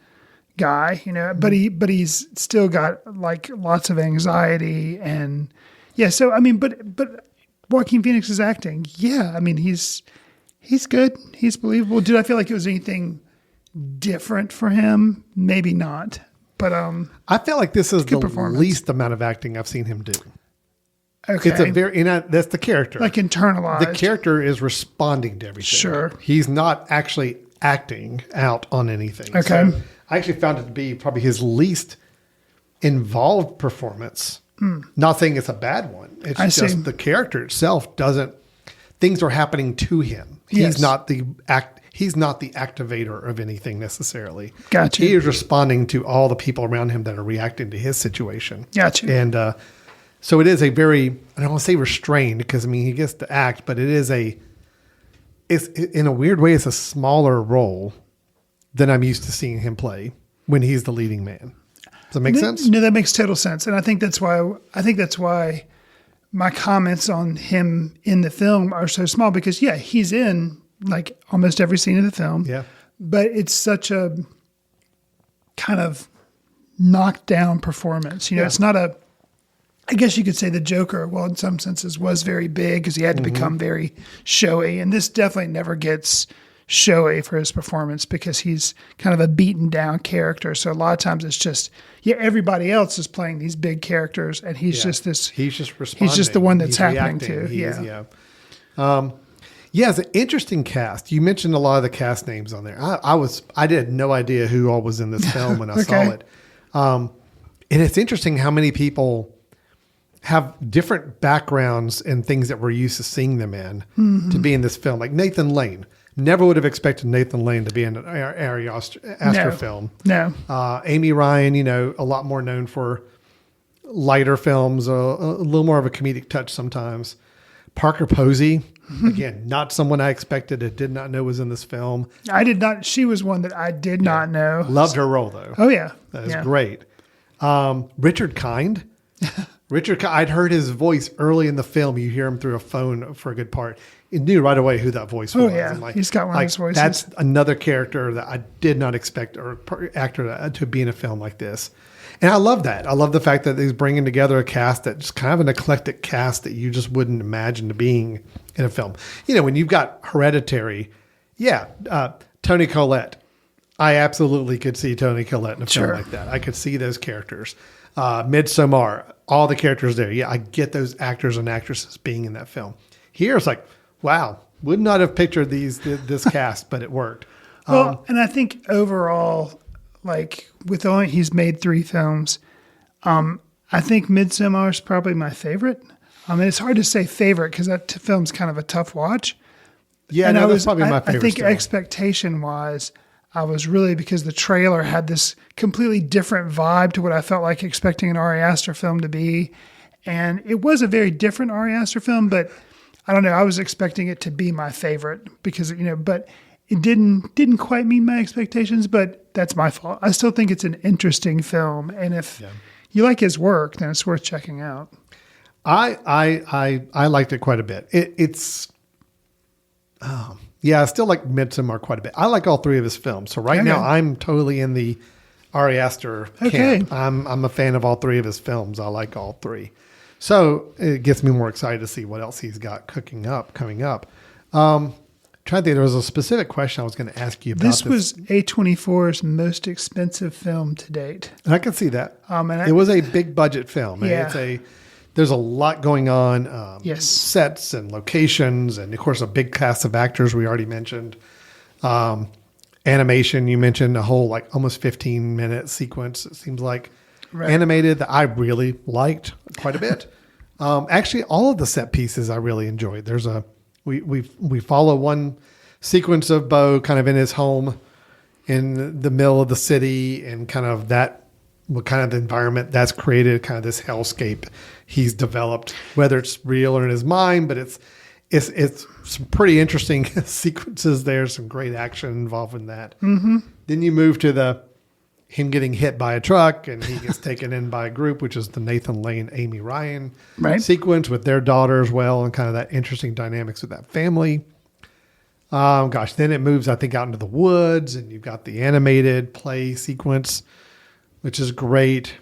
Speaker 3: guy, but he's still got like lots of anxiety and So I mean, but Joaquin Phoenix is acting. Yeah, I mean he's good. He's believable. Did I feel like it was anything different for him? Maybe not. But
Speaker 2: I felt like this is the least amount of acting I've seen him do.
Speaker 3: Okay,
Speaker 2: it's a very that's the character,
Speaker 3: like internalized.
Speaker 2: The character is responding to everything.
Speaker 3: Sure,
Speaker 2: he's not actually acting out on anything.
Speaker 3: Okay,
Speaker 2: so I actually found it to be probably his least involved performance. Not saying it's a bad one. It's just the character itself doesn't. Things are happening to him. He's not the act. He's not the activator of anything necessarily.
Speaker 3: Gotcha.
Speaker 2: He is responding to all the people around him that are reacting to his situation.
Speaker 3: Gotcha.
Speaker 2: And so it is a very, I don't want to say restrained because I mean he gets to act, but it's in a weird way, it's a smaller role than I'm used to seeing him play when he's the leading man. Does that make sense?
Speaker 3: No, that makes total sense. And I think that's why my comments on him in the film are so small because he's in like almost every scene of the film.
Speaker 2: Yeah.
Speaker 3: But it's such a kind of knocked down performance. It's not I guess you could say the Joker, well, in some senses was very big because he had to become very showy. And this definitely never gets showy for his performance because he's kind of a beaten down character. So a lot of times it's just, everybody else is playing these big characters and he's just this. He's just responding. He's just the one that's happening to.
Speaker 2: It's an interesting cast. You mentioned a lot of the cast names on there. I had no idea who all was in this film when I saw it. And it's interesting how many people have different backgrounds and things that we're used to seeing them in to be in this film. Like Nathan Lane. Never would have expected Nathan Lane to be in an Ari Aster film.
Speaker 3: No.
Speaker 2: Amy Ryan, a lot more known for lighter films, a little more of a comedic touch sometimes. Parker Posey, again, not someone I expected and did not know was in this film.
Speaker 3: I did not. She was one that I did not know.
Speaker 2: Loved her role, though.
Speaker 3: Oh, yeah.
Speaker 2: That is great. Richard Kind. I'd heard his voice early in the film. You hear him through a phone for a good part. You knew right away who that voice was.
Speaker 3: Oh, yeah. He's got one of his voices.
Speaker 2: That's another character that I did not expect or actor to be in a film like this. And I love that. I love the fact that he's bringing together a cast that's kind of an eclectic cast that you just wouldn't imagine being in a film. When you've got Hereditary, Toni Collette. I absolutely could see Toni Collette in a film like that. I could see those characters. Midsommar, all the characters there. Yeah, I get those actors and actresses being in that film. Here it's like, wow, would not have pictured this cast, but it worked.
Speaker 3: Well, and I think overall, like he's made 3 films. I think Midsommar is probably my favorite. It's hard to say favorite because that film's kind of a tough watch.
Speaker 2: Yeah, and that's probably my favorite.
Speaker 3: I think expectation wise, I was really, because the trailer had this completely different vibe to what I felt like expecting an Ari Aster film to be. And it was a very different Ari Aster film, but I don't know. I was expecting it to be my favorite because, but it didn't quite meet my expectations, but that's my fault. I still think it's an interesting film. And if you like his work, then it's worth checking out.
Speaker 2: I liked it quite a bit. I still like Midsommar quite a bit. I like all three of his films. So right now I'm totally in the Ari Aster camp. I'm a fan of all three of his films. I like all three. So it gets me more excited to see what else he's got coming up. Trying to think, there was a specific question I was going to ask you about.
Speaker 3: This was A24's most expensive film to date.
Speaker 2: And I can see that.
Speaker 3: And
Speaker 2: it was a big budget film.
Speaker 3: Yeah.
Speaker 2: There's a lot going on.
Speaker 3: Yes.
Speaker 2: Sets and locations, and of course a big cast of actors we already mentioned. Animation, you mentioned a whole like almost 15-minute sequence. It seems like animated that I really liked quite a bit. Actually, all of the set pieces I really enjoyed. There's we follow one sequence of Beau kind of in his home in the middle of the city, and kind of what kind of environment that's created, kind of this hellscape he's developed, whether it's real or in his mind, but it's some pretty interesting sequences there, some great action involved in that. Mm-hmm. Then you move to him getting hit by a truck, and he gets taken in by a group, which is the Nathan Lane, Amy Ryan sequence with their daughter as well, and kind of that interesting dynamics with that family. Then it moves, I think, out into the woods, and you've got the animated play sequence, which is great.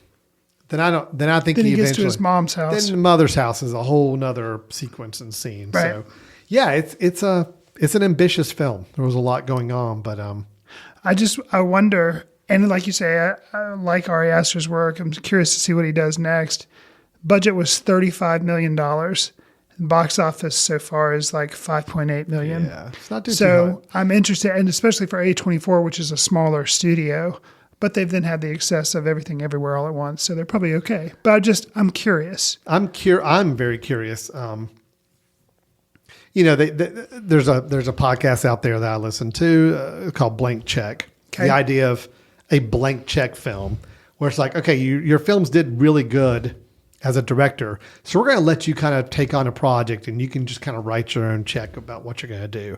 Speaker 2: Then I think
Speaker 3: he gets to his mom's house.
Speaker 2: Then the mother's house is a whole nother sequence and scene.
Speaker 3: Right.
Speaker 2: So yeah, it's an ambitious film. There was a lot going on, but
Speaker 3: I wonder, and like you say, I like Ari Aster's work. I'm curious to see what he does next. Budget was $35 million. Box office so far is like 5.8 million.
Speaker 2: Yeah, it's not too
Speaker 3: So I'm interested, and especially for A24, which is a smaller studio. But they've then had the excess of Everything Everywhere All at Once, so they're probably okay. But I'm curious. I'm very curious. There's a podcast out there that I listen to called Blank Check. Okay. The idea of a blank check film, where it's like, okay, your films did really good as a director, so we're going to let you kind of take on a project, and you can just kind of write your own check about what you're going to do.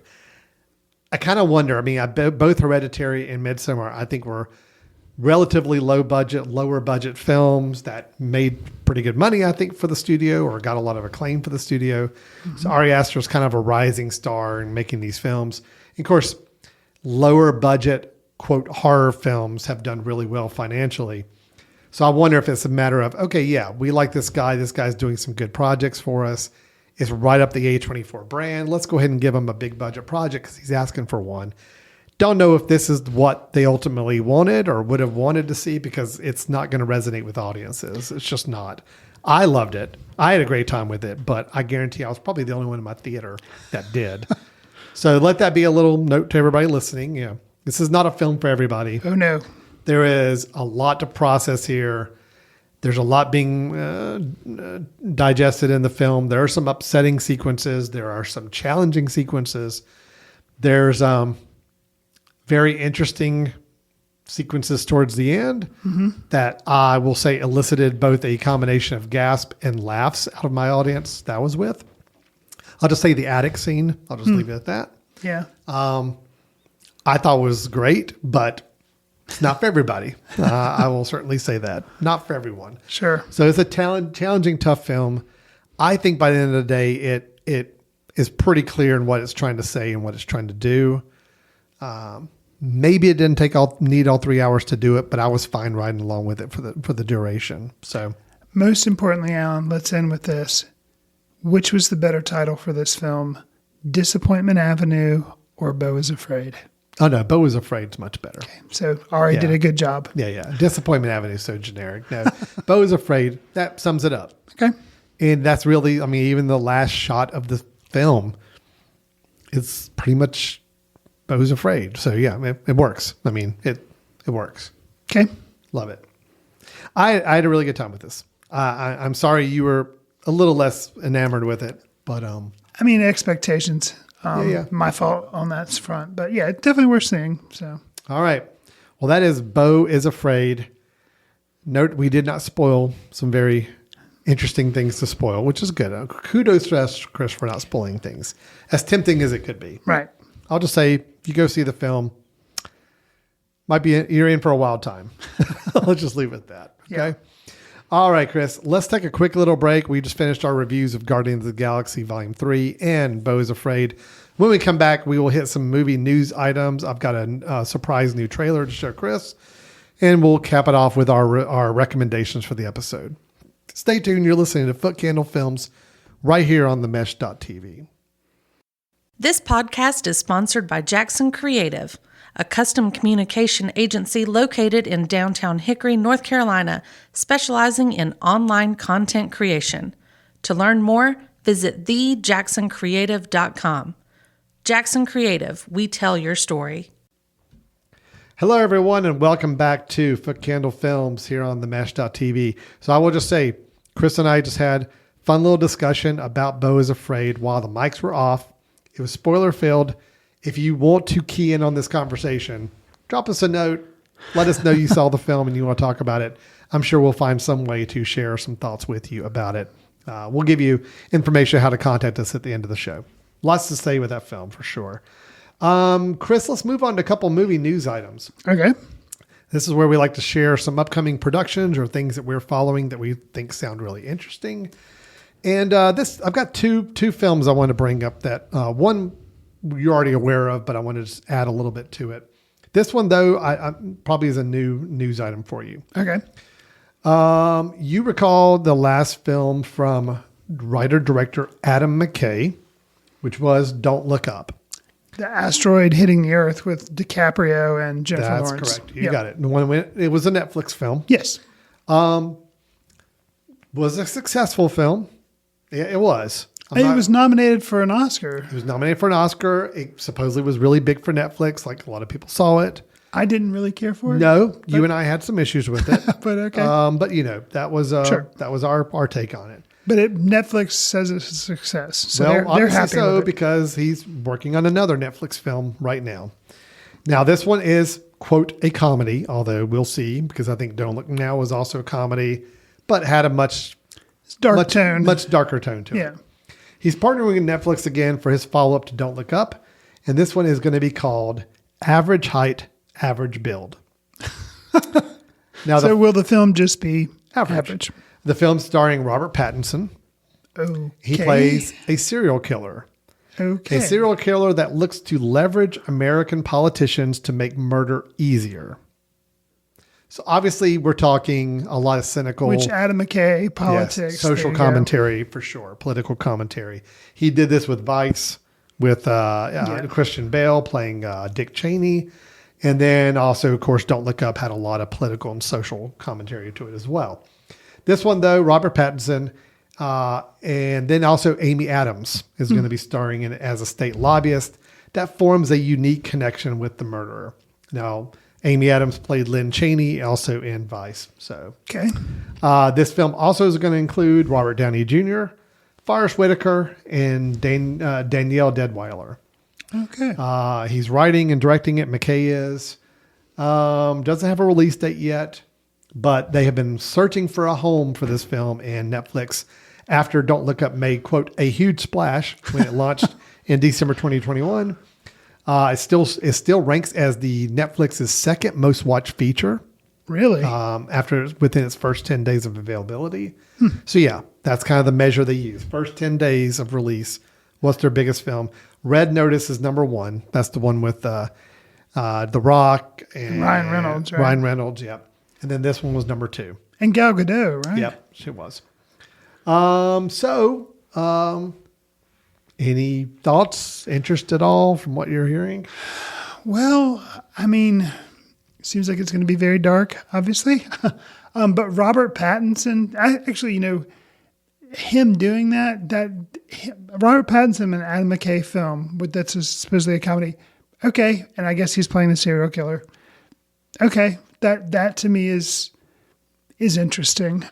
Speaker 3: I kind of wonder. I mean, both Hereditary and Midsommar, I think, were relatively lower budget films that made pretty good money, I think, for the studio, or got a lot of acclaim for the studio. Mm-hmm. So Ari Aster is kind of a rising star in making these films. And of course, lower budget, quote, horror films have done really well financially. So I wonder if it's a matter of, okay, yeah, we like this guy. This guy's doing some good projects for us. It's right up the A24 brand. Let's go ahead and give him a big budget project because he's asking for one. Don't know if this is what they ultimately wanted or would have wanted to see, because it's not going to resonate with audiences. It's just not. I loved it. I had a great time with it, but I guarantee I was probably the only one in my theater that did. So let that be a little note to everybody listening. Yeah, this is not a film for everybody. Oh, no.
Speaker 2: There is a lot to process here. There's a lot being digested in the film. There are some upsetting sequences. There are some challenging sequences. There's very interesting sequences towards the end that I will say elicited both a combination of gasp and laughs out of my audience that I was with. I'll just say the attic scene. I'll just leave it at that.
Speaker 3: Yeah.
Speaker 2: I thought was great, but it's not for everybody. I will certainly say that. Not for everyone.
Speaker 3: Sure.
Speaker 2: So it's a challenging, tough film. I think by the end of the day, it is pretty clear in what it's trying to say and what it's trying to do. Maybe it didn't need all 3 hours to do it, but I was fine riding along with it for the duration. So,
Speaker 3: most importantly, Alan, let's end with this. Which was the better title for this film? Disappointment Avenue or Beau is Afraid?
Speaker 2: Oh no, Beau is Afraid is much better.
Speaker 3: Okay. So Ari did a good job.
Speaker 2: Yeah. Disappointment Avenue is so generic. No, Beau is Afraid, that sums it up.
Speaker 3: Okay.
Speaker 2: And that's really, I mean, even the last shot of the film, it's pretty much Beau's Afraid. So yeah, it works. I mean, it works.
Speaker 3: Okay.
Speaker 2: Love it. I had a really good time with this. I'm sorry you were a little less enamored with it, but
Speaker 3: I mean, expectations. My fault on that front, but yeah, it's definitely worth seeing. So,
Speaker 2: all right. Well, that is Beau is Afraid. Note we did not spoil some very interesting things to spoil, which is good. Kudos to us, Chris, for not spoiling things as tempting as it could be.
Speaker 3: Right.
Speaker 2: I'll just say, if you go see the film, you're in for a wild time. Let's just leave it at that. Okay. All right, Chris, let's take a quick little break. We just finished our reviews of Guardians of the Galaxy Volume 3 and Beau is Afraid. When we come back, we will hit some movie news items. I've got a surprise new trailer to show Chris, and we'll cap it off with our recommendations for the episode. Stay tuned. You're listening to Foot Candle Films right here on the Mesh.tv.
Speaker 9: This podcast is sponsored by Jackson Creative, a custom communication agency located in downtown Hickory, North Carolina, specializing in online content creation. To learn more, visit thejacksoncreative.com. Jackson Creative, we tell your story.
Speaker 2: Hello, everyone, and welcome back to Foot Candle Films here on the Mesh.tv. So I will just say, Chris and I just had a fun little discussion about Beau is Afraid while the mics were off. It was spoiler filled. If you want to key in on this conversation, drop us a note. Let us know you saw the film and you want to talk about it. I'm sure we'll find some way to share some thoughts with you about it. We'll give you information how to contact us at the end of the show. Lots to say with that film for sure. Chris, let's move on to a couple movie news items.
Speaker 3: Okay.
Speaker 2: This is where we like to share some upcoming productions or things that we're following that we think sound really interesting. And I've got two films I want to bring up that one you're already aware of, but I want to just add a little bit to it. This one, though, I probably is a new news item for you.
Speaker 3: Okay.
Speaker 2: You recall the last film from writer-director Adam McKay, which was Don't Look Up.
Speaker 3: The asteroid hitting the Earth with DiCaprio and Jennifer
Speaker 2: That's
Speaker 3: Lawrence.
Speaker 2: correct. You got it. It was a Netflix film.
Speaker 3: Yes.
Speaker 2: Was a successful film. It was.
Speaker 3: It was nominated for an Oscar.
Speaker 2: It was nominated for an Oscar. It supposedly was really big for Netflix. Like a lot of people saw it.
Speaker 3: I didn't really care for it.
Speaker 2: No, you and I had some issues with it.
Speaker 3: But okay.
Speaker 2: But that was
Speaker 3: Sure.
Speaker 2: that was our take on it.
Speaker 3: But Netflix says it's a success. So
Speaker 2: Well,
Speaker 3: they're
Speaker 2: obviously
Speaker 3: happy
Speaker 2: so
Speaker 3: with it.
Speaker 2: because he's working on another Netflix film right now. Now, this one is, quote, a comedy, although we'll see, because I think Don't Look Now was also a comedy, but had a much
Speaker 3: darker tone
Speaker 2: to it.
Speaker 3: Yeah.
Speaker 2: He's partnering with Netflix again for his follow-up to Don't Look Up, and this one is going to be called Average Height, Average Build. Now,
Speaker 3: So will the film just be average?
Speaker 2: The film starring Robert Pattinson.
Speaker 3: Okay.
Speaker 2: He plays a serial killer.
Speaker 3: Okay.
Speaker 2: A serial killer that looks to leverage American politicians to make murder easier. So obviously we're talking a lot of cynical.
Speaker 3: Which Adam McKay, politics.
Speaker 2: Yes, social
Speaker 3: there you
Speaker 2: commentary for sure. Political commentary. He did this with Vice, with Christian Bale playing Dick Cheney. And then also, of course, Don't Look Up had a lot of political and social commentary to it as well. This one, though, Robert Pattinson, and then also Amy Adams is going to be starring in it as a state lobbyist. That forms a unique connection with the murderer. Now, Amy Adams played Lynn Cheney, also in Vice. So,
Speaker 3: Okay.
Speaker 2: This film also is going to include Robert Downey Jr., Forrest Whitaker, and Danielle Deadwyler.
Speaker 3: Okay.
Speaker 2: He's writing and directing it. McKay is. Doesn't have a release date yet, but they have been searching for a home for this film, and Netflix, after Don't Look Up, made, quote, a huge splash when it launched in December 2021. It still ranks as the Netflix's second most watched feature.
Speaker 3: Really?
Speaker 2: Within its first 10 days of availability. So yeah, that's kind of the measure they use. First 10 days of release. What's their biggest film? Red Notice is number one. That's the one with The Rock and
Speaker 3: Ryan Reynolds, right?
Speaker 2: Ryan Reynolds, yep. And then this one was number two.
Speaker 3: And Gal Gadot, right?
Speaker 2: Yep, she was. Any thoughts, interest at all from what you're hearing?
Speaker 3: Well, I mean, seems like it's going to be very dark, obviously. But Robert Pattinson, him doing Robert Pattinson in an Adam McKay film that's supposedly a comedy. Okay. And I guess he's playing the serial killer. Okay. That to me is interesting.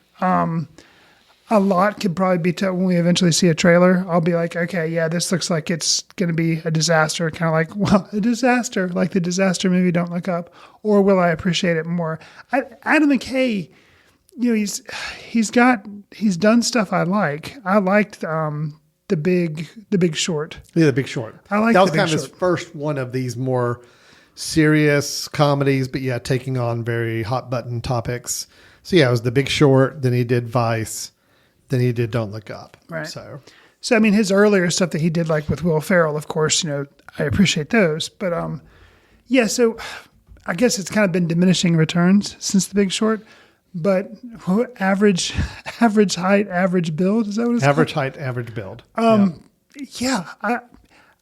Speaker 3: A lot could probably be told when we eventually see a trailer. I'll be like, okay, yeah, this looks like it's going to be a disaster. Kind of like, well, a disaster, like the disaster movie Don't Look Up. Or will I appreciate it more? Adam McKay, he's done stuff I like. I liked The Big Short.
Speaker 2: Yeah, The Big Short.
Speaker 3: I like
Speaker 2: that was
Speaker 3: The Big
Speaker 2: kind of
Speaker 3: Short.
Speaker 2: his first one of these more serious comedies, but yeah, taking on very hot button topics. So yeah, it was The Big Short. Then he did Vice. Then he did Don't Look Up.
Speaker 3: Right.
Speaker 2: So
Speaker 3: I mean, his earlier stuff that he did, like with Will Ferrell, of course, I appreciate those. But yeah, so I guess it's kind of been diminishing returns since The Big Short. But average height, average build, is that what it's
Speaker 2: average
Speaker 3: called?
Speaker 2: height, average build.
Speaker 3: Yeah,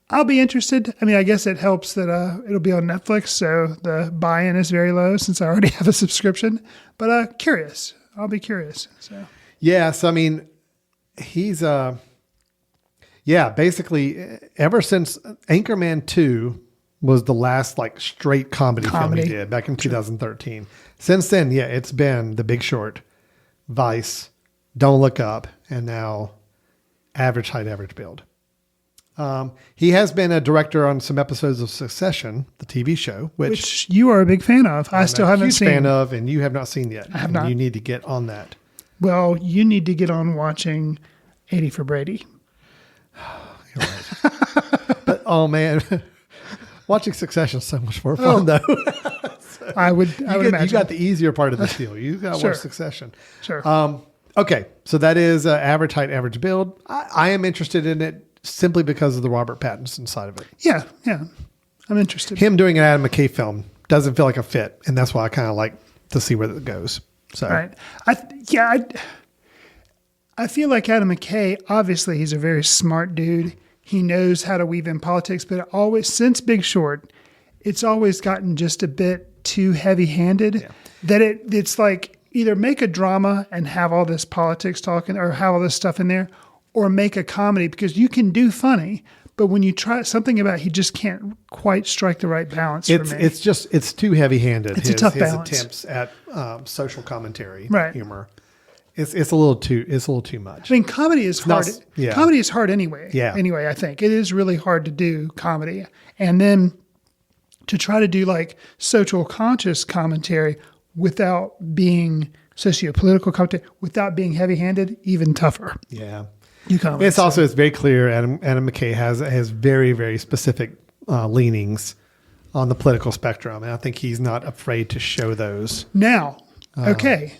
Speaker 3: I'll be interested. I mean, I guess it helps that it'll be on Netflix, so the buy-in is very low since I already have a subscription. But curious. I'll be curious. So
Speaker 2: Yes, I mean, he's basically ever since Anchorman 2 was the last like straight comedy film he did back in 2013. Since then, it's been The Big Short, Vice, Don't Look Up, and now Average Height, Average Build. He has been a director on some episodes of Succession, the TV show, which
Speaker 3: you are a big fan of. I still haven't seen.
Speaker 2: Fan of, and you have not seen yet.
Speaker 3: I have not.
Speaker 2: You need to get on that.
Speaker 3: Well, you need to get on watching 80 for Brady.
Speaker 2: You're right. But oh man, watching Succession is so much more fun though.
Speaker 3: I would imagine.
Speaker 2: You got the easier part of this deal. You got to
Speaker 3: Sure.
Speaker 2: watch Succession.
Speaker 3: Sure.
Speaker 2: Okay, so that is average height, average build. I am interested in it simply because of the Robert Pattinson side of it.
Speaker 3: Yeah. I'm interested.
Speaker 2: Him doing an Adam McKay film doesn't feel like a fit, and that's why I kind of like to see where it goes. So
Speaker 3: Right. I feel like Adam McKay, obviously he's a very smart dude. He knows how to weave in politics, but always, since Big Short, it's always gotten just a bit too heavy-handed that it's like either make a drama and have all this politics talking or have all this stuff in there, or make a comedy, because you can do funny, but when you try something about, he just can't quite strike the right balance for me.
Speaker 2: It's too heavy-handed.
Speaker 3: It's a tough
Speaker 2: his
Speaker 3: balance.
Speaker 2: attempts at social commentary,
Speaker 3: Right.
Speaker 2: humor. It's a little too much.
Speaker 3: I mean, comedy is hard.
Speaker 2: yeah.
Speaker 3: Comedy is hard anyway.
Speaker 2: Yeah.
Speaker 3: Anyway, I think it is really hard to do comedy, and then to try to do like social conscious commentary without being socio-political commentary, without being heavy-handed, even tougher.
Speaker 2: Yeah.
Speaker 3: It's
Speaker 2: very clear. Adam McKay has very, very specific leanings on the political spectrum, and I think he's not afraid to show those.
Speaker 3: Now, okay.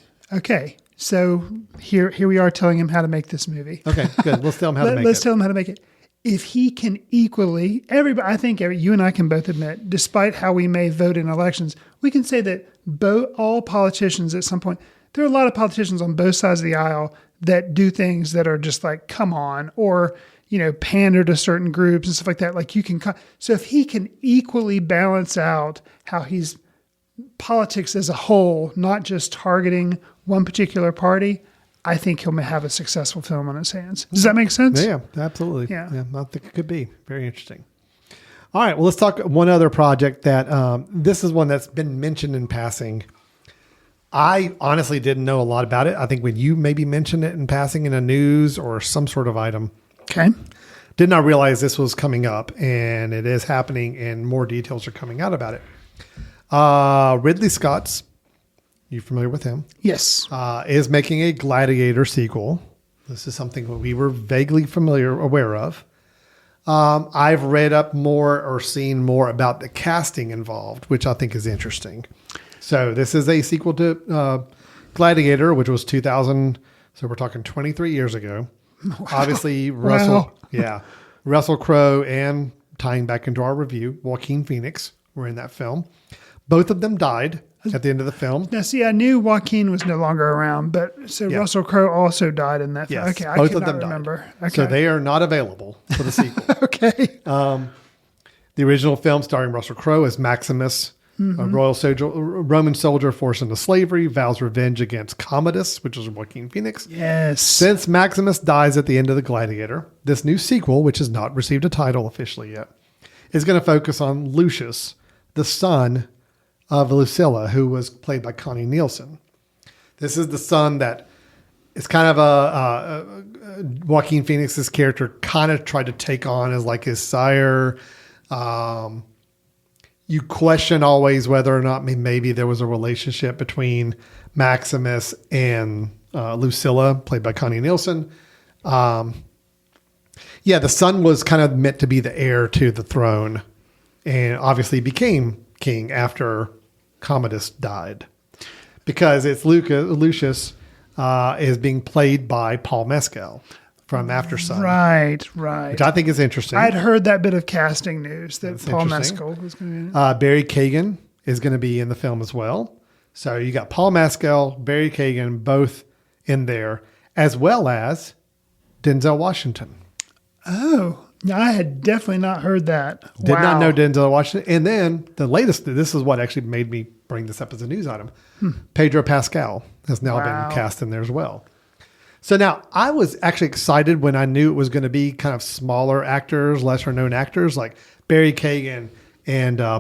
Speaker 3: So here we are telling him how to make this movie.
Speaker 2: Okay, good. Let's tell him how to make it.
Speaker 3: Let's tell him how to make it. If he can equally, you and I can both admit, despite how we may vote in elections, we can say that all politicians at some point, there are a lot of politicians on both sides of the aisle that do things that are just like, come on, or, pander to certain groups and stuff like that. Like so if he can equally balance out how he's politics as a whole, not just targeting one particular party, I think he'll have a successful film on his hands. Does that make sense?
Speaker 2: Yeah, absolutely.
Speaker 3: Yeah.
Speaker 2: I think it could be very interesting. All right, well, let's talk one other project that this is one that's been mentioned in passing. I honestly didn't know a lot about it. I think when you maybe mentioned it in passing in a news or some sort of item.
Speaker 3: Okay.
Speaker 2: Did not realize this was coming up, and it is happening, and more details are coming out about it. Ridley Scott's, you familiar with him?
Speaker 3: Yes.
Speaker 2: Is making a Gladiator sequel. This is something that we were vaguely aware of. I've read up more or seen more about the casting involved, which I think is interesting. So this is a sequel to Gladiator, which was 2000. So we're talking 23 years ago. Wow. Obviously, Russell Crowe, and tying back into our review, Joaquin Phoenix were in that film. Both of them died at the end of the film.
Speaker 3: Now, see, I knew Joaquin was no longer around, but Russell Crowe also died in that film.
Speaker 2: Yes,
Speaker 3: Okay,
Speaker 2: both
Speaker 3: I
Speaker 2: of them
Speaker 3: remember.
Speaker 2: died.
Speaker 3: Okay.
Speaker 2: So they are not available for the sequel.
Speaker 3: Okay.
Speaker 2: The original film starring Russell Crowe as Maximus, a Roman soldier forced into slavery, vows revenge against Commodus, which is Joaquin Phoenix.
Speaker 3: Yes.
Speaker 2: Since Maximus dies at the end of the Gladiator, this new sequel, which has not received a title officially yet, is going to focus on Lucius, the son of Lucilla, who was played by Connie Nielsen. This is the son that is kind of Joaquin Phoenix's character kind of tried to take on as like his sire. You question always whether or not maybe there was a relationship between Maximus and Lucilla, played by Connie Nielsen. The son was kind of meant to be the heir to the throne, and obviously became king after Commodus died. because it's Lucius is being played by Paul Mescal from After Sun.
Speaker 3: Right.
Speaker 2: Which I think is interesting.
Speaker 3: I'd heard that bit of casting news that
Speaker 2: That's
Speaker 3: Paul
Speaker 2: interesting.
Speaker 3: Mescal was going to be in it.
Speaker 2: Barry Kagan is going to be in the film as well. So you got Paul Mescal, Barry Kagan, both in there, as well as Denzel Washington.
Speaker 3: Oh, I had definitely not heard that.
Speaker 2: Did not know Denzel Washington. And then the latest, this is what actually made me bring this up as a news item. Pedro Pascal has now been cast in there as well. So now I was actually excited when I knew it was going to be kind of smaller actors, lesser known actors like Barry Kagan and I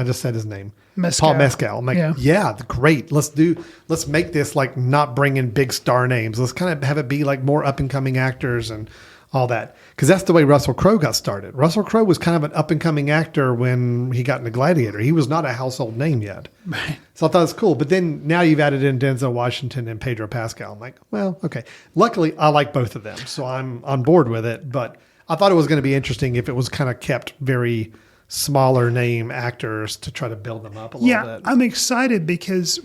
Speaker 2: just said his name.
Speaker 3: Mescal.
Speaker 2: Paul Mescal. I'm like, yeah, great. Let's make this like not bring in big star names. Let's kind of have it be like more up and coming actors and all that. Because that's the way Russell Crowe got started. Russell Crowe was kind of an up and coming actor when he got into Gladiator. He was not a household name yet.
Speaker 3: Right.
Speaker 2: So I thought it was cool. But then now you've added in Denzel Washington and Pedro Pascal. I'm like, well, okay. Luckily, I like both of them. So I'm on board with it. But I thought it was going to be interesting if it was kind of kept very smaller name actors to try to build them up a little bit.
Speaker 3: Yeah, I'm excited because,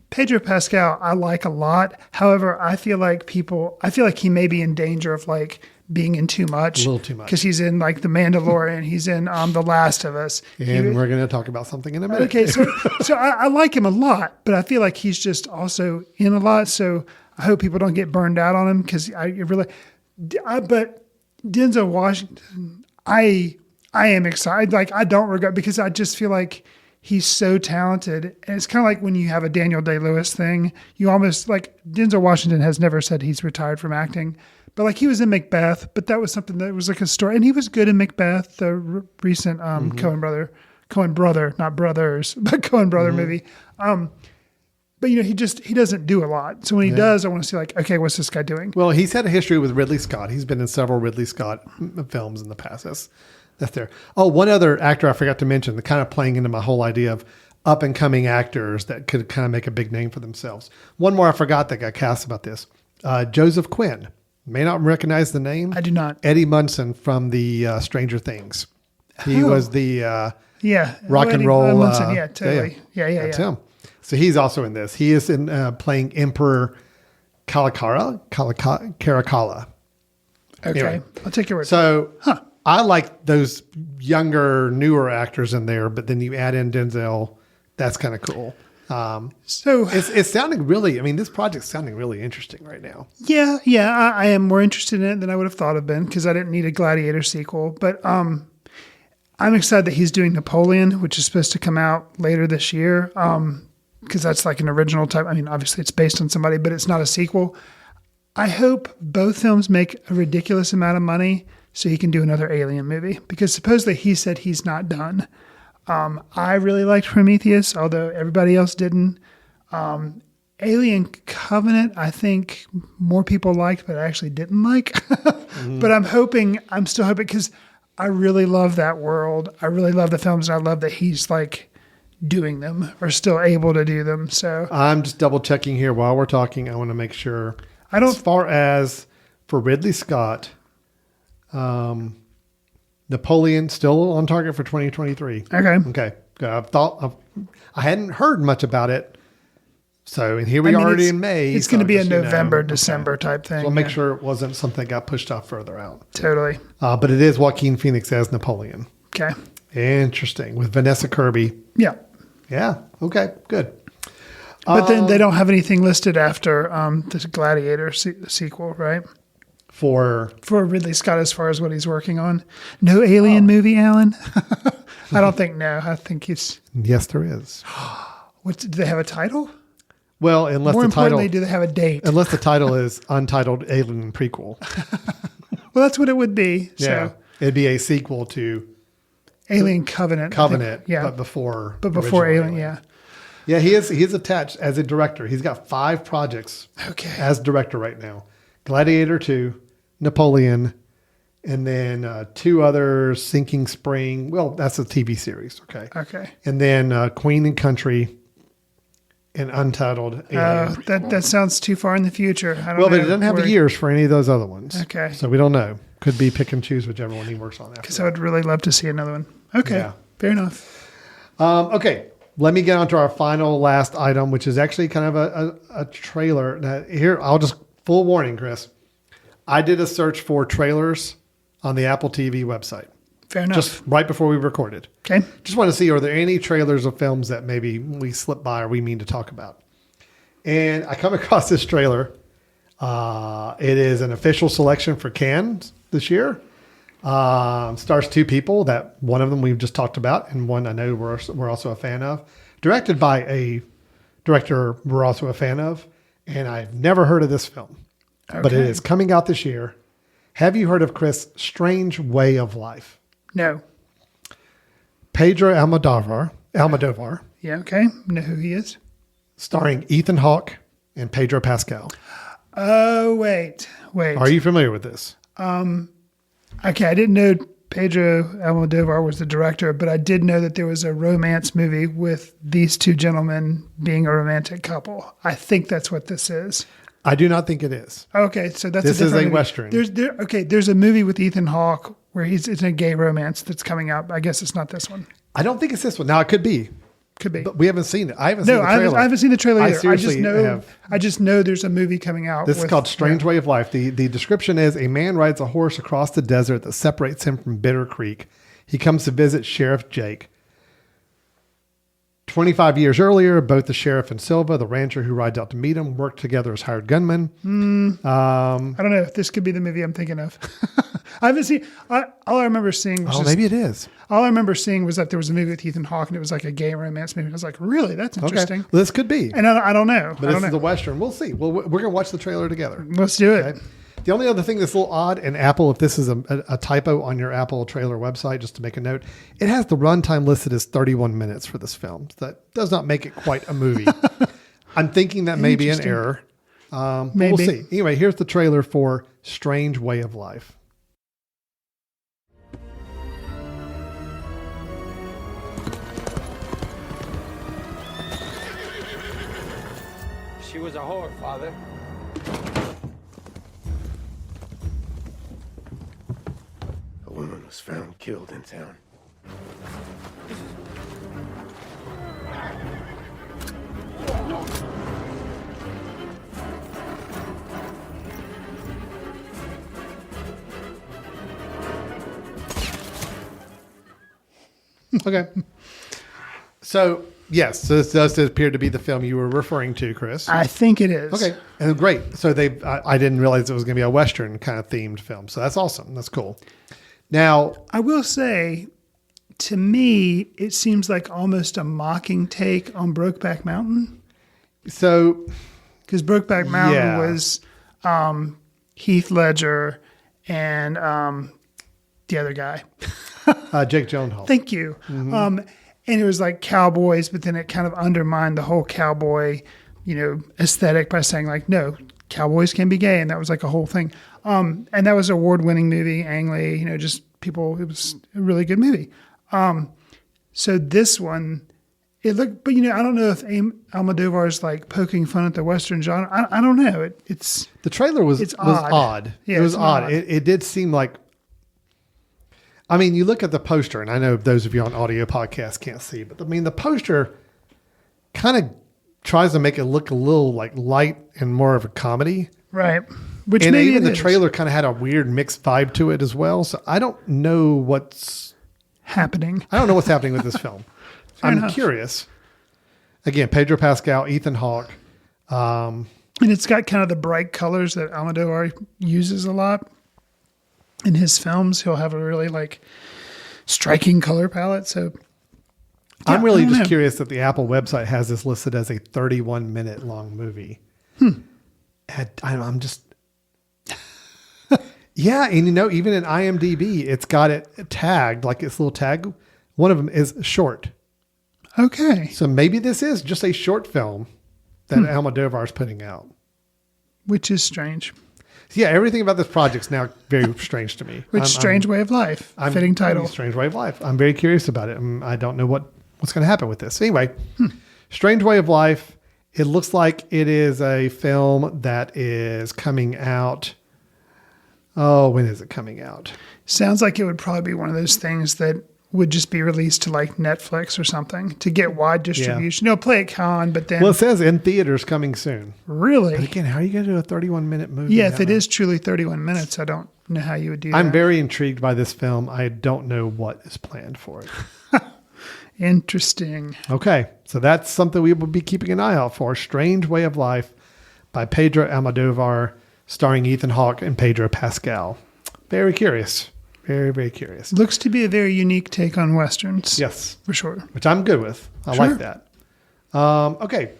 Speaker 3: Pedro Pascal I like a lot. However, I feel like he may be in danger of like being in too much.
Speaker 2: A little too much.
Speaker 3: Because he's in like The Mandalorian, he's in The Last of Us.
Speaker 2: And we're going to talk about something in a minute.
Speaker 3: Okay, so I like him a lot, but I feel like he's just also in a lot. So I hope people don't get burned out on him because but Denzel Washington, I am excited. Like I don't regret because I just feel like he's so talented. And it's kind of like when you have a Daniel Day-Lewis thing, you almost like Denzel Washington has never said he's retired from acting, but like he was in Macbeth, but that was something that was like a story. And he was good in Macbeth, the recent Coen brother, not brothers, but Coen brother movie. But he doesn't do a lot. So when he does, I want to see like, okay, what's this guy doing?
Speaker 2: Well, he's had a history with Ridley Scott. He's been in several Ridley Scott films in the past. That's there. Oh, one other actor I forgot to mention, the kind of playing into my whole idea of up and coming actors that could kind of make a big name for themselves. One more I forgot that got cast about this. Joseph Quinn. May not recognize the name.
Speaker 3: I do not.
Speaker 2: Eddie Munson from the Stranger Things. He was the rock and roll.
Speaker 3: Munson. Yeah, totally. Yeah.
Speaker 2: That's him. So he's also in this. He is in playing Emperor Caracalla.
Speaker 3: Okay,
Speaker 2: anyway,
Speaker 3: I'll take your word.
Speaker 2: So I like those younger, newer actors in there, but then you add in Denzel. That's kind of cool.
Speaker 3: So
Speaker 2: it's sounding really. I mean, this project's sounding really interesting right now.
Speaker 3: Yeah, I am more interested in it than I would have thought of been because I didn't need a Gladiator sequel. But I'm excited that he's doing Napoleon, which is supposed to come out later this year. Because that's like an original type. I mean, obviously it's based on somebody, but it's not a sequel. I hope both films make a ridiculous amount of money so he can do another Alien movie. Because supposedly he said he's not done. I really liked Prometheus, although everybody else didn't. Alien Covenant, I think more people liked, but I actually didn't like. But I'm still hoping because I really love that world. I really love the films, and I love that he's like doing them or still able to do them. So
Speaker 2: I'm just double checking here while we're talking. I want to make sure. As far as for Ridley Scott, Napoleon still on target for 2023.
Speaker 3: Okay.
Speaker 2: Good. I hadn't heard much about it. So, and here we are already in May.
Speaker 3: It's going to be a November, December type thing.
Speaker 2: So I'll make sure it wasn't something that got pushed off further out.
Speaker 3: Totally.
Speaker 2: But it is Joaquin Phoenix as Napoleon.
Speaker 3: Okay.
Speaker 2: Interesting. With Vanessa Kirby.
Speaker 3: Yeah.
Speaker 2: Yeah. Okay. Good.
Speaker 3: But then they don't have anything listed after the Gladiator sequel, right?
Speaker 2: For
Speaker 3: Ridley Scott as far as what he's working on. No Alien movie, Alan? I don't think no. I think he's...
Speaker 2: Yes, there is.
Speaker 3: Do they have a title?
Speaker 2: Well, unless
Speaker 3: More
Speaker 2: the title...
Speaker 3: importantly, do they have a date?
Speaker 2: Unless the title is Untitled Alien Prequel.
Speaker 3: Well, that's what it would be.
Speaker 2: Yeah.
Speaker 3: So.
Speaker 2: It'd be a sequel to...
Speaker 3: Alien Covenant.
Speaker 2: Yeah. But before
Speaker 3: Alien, yeah.
Speaker 2: Yeah, he is attached as a director. He's got 5 projects as director right now. Gladiator 2, Napoleon, and then 2 others, Sinking Spring. Well, that's a TV series, okay. And then Queen and Country and Untitled Alien.
Speaker 3: That sounds too far in the future. I don't
Speaker 2: know. But it doesn't have the years for any of those other ones.
Speaker 3: Okay.
Speaker 2: So we don't know. Could be pick and choose whichever one he works on after.
Speaker 3: Because I would really love to see another one. Okay, fair enough.
Speaker 2: Okay, let me get on to our last item, which is actually kind of a trailer. Now, here, I'll just, full warning, Chris. I did a search for trailers on the Apple TV website.
Speaker 3: Fair enough.
Speaker 2: Just right before we recorded.
Speaker 3: Okay.
Speaker 2: Just want to see, are there any trailers of films that maybe we slip by or we mean to talk about? And I come across this trailer. It is an official selection for Cannes this year. Stars two people, that one of them we've just talked about, and one I know we're also a fan of. Directed by a director we're also a fan of, and I've never heard of this film. Okay. But it is coming out this year. Have you heard of, Chris, Strange Way of Life?
Speaker 3: No.
Speaker 2: Pedro Almodovar.
Speaker 3: Yeah, okay. Know who he is.
Speaker 2: Starring Ethan Hawke and Pedro Pascal.
Speaker 3: Oh, wait.
Speaker 2: Are you familiar with this?
Speaker 3: Okay, I didn't know Pedro Almodovar was the director, but I did know that there was a romance movie with these two gentlemen being a romantic couple. I think that's what this is.
Speaker 2: I do not think it is.
Speaker 3: Okay, so that's
Speaker 2: this
Speaker 3: a different
Speaker 2: is a
Speaker 3: movie.
Speaker 2: Western.
Speaker 3: There's a movie with Ethan Hawke where it's in a gay romance that's coming out. I guess it's not this one.
Speaker 2: I don't think it's this one. Now, it could be.
Speaker 3: Could be.
Speaker 2: But we haven't seen it. I haven't seen the trailer.
Speaker 3: I haven't seen the trailer either.
Speaker 2: I
Speaker 3: just know there's a movie coming out.
Speaker 2: This is called Strange Way of Life. The description is, a man rides a horse across the desert that separates him from Bitter Creek. He comes to visit Sheriff Jake. 25 years earlier, both the sheriff and Silva, the rancher who rides out to meet him, worked together as hired gunmen.
Speaker 3: I don't know if this could be the movie I'm thinking of. I haven't seen. All I remember seeing was
Speaker 2: maybe it is.
Speaker 3: All I remember seeing was that there was a movie with Ethan Hawke and it was like a gay romance movie. I was like, really? That's interesting.
Speaker 2: Okay. Well, this could be.
Speaker 3: And I don't know.
Speaker 2: But this is the Western. We'll see. Well, we're going to watch the trailer together.
Speaker 3: Let's do it.
Speaker 2: Okay? The only other thing that's a little odd, and Apple, if this is a typo on your Apple trailer website, just to make a note, it has the runtime listed as 31 minutes for this film. That does not make it quite a movie. I'm thinking that may be an error. Maybe. We'll see. Anyway, here's the trailer for Strange Way of Life.
Speaker 10: She was a whore, Father.
Speaker 8: A woman was found killed in town.
Speaker 2: Okay. So, yes, so this does appear to be the film you were referring to, Chris.
Speaker 3: I think it is.
Speaker 2: Okay. And great. So I didn't realize it was going to be a Western kind of themed film. So that's awesome. That's cool. Now,
Speaker 3: I will say, to me, it seems like almost a mocking take on Brokeback Mountain.
Speaker 2: So,
Speaker 3: because Brokeback Mountain was Heath Ledger and the other guy.
Speaker 2: Jake Gyllenhaal.
Speaker 3: Thank you. Mm-hmm. And it was like cowboys, but then it kind of undermined the whole cowboy, aesthetic by saying like, no, cowboys can be gay. And that was like a whole thing. And that was an award-winning movie, Ang Lee, it was a really good movie. So this one, it looked, but I don't know if Almodovar is like poking fun at the Western genre. I don't know. It's
Speaker 2: the trailer was odd.
Speaker 3: Yeah,
Speaker 2: it was odd. It did seem like, I mean, you look at the poster, and I know those of you on audio podcasts can't see, but the poster kind of tries to make it look a little like light and more of a comedy.
Speaker 3: Right. Which
Speaker 2: and
Speaker 3: maybe
Speaker 2: even the trailer kind of had a weird mixed vibe to it as well. So I don't know what's
Speaker 3: happening.
Speaker 2: I don't know what's happening with this film. I'm curious. Again, Pedro Pascal, Ethan Hawke.
Speaker 3: And it's got kind of the bright colors that Almodovar uses a lot. In his films, he'll have a really like striking color palette. So
Speaker 2: I'm really just curious that the Apple website has this listed as a 31-minute long movie. I'm just, yeah. And even in IMDb, it's got it tagged, like its little tag. One of them is short.
Speaker 3: Okay.
Speaker 2: So maybe this is just a short film that Almodovar is putting out.
Speaker 3: Which is strange.
Speaker 2: Yeah, everything about this project's now very strange to me.
Speaker 3: Strange Way of Life, fitting title.
Speaker 2: Strange Way of Life. I'm very curious about it. I don't know what's going to happen with this. Anyway, Strange Way of Life. It looks like it is a film that is coming out. Oh, when is it coming out?
Speaker 3: Sounds like it would probably be one of those things that would just be released to like Netflix or something to get wide distribution. Play at con, but then
Speaker 2: Well, it says in theaters coming soon.
Speaker 3: really,
Speaker 2: But again, how are you going to do a 31-minute movie?
Speaker 3: yeah, if it is truly 31 minutes, I don't know how you would do that.
Speaker 2: I'm very intrigued by this film. I don't know what is planned for it.
Speaker 3: Interesting.
Speaker 2: Okay, so that's something we will be keeping an eye out for. Strange Way of Life by Pedro Almodovar, starring Ethan Hawke and Pedro Pascal. Very curious. Very, very curious.
Speaker 3: Looks to be a very unique take on Westerns.
Speaker 2: Yes.
Speaker 3: For sure.
Speaker 2: Which I'm good with. I
Speaker 3: Sure.
Speaker 2: like that. Okay,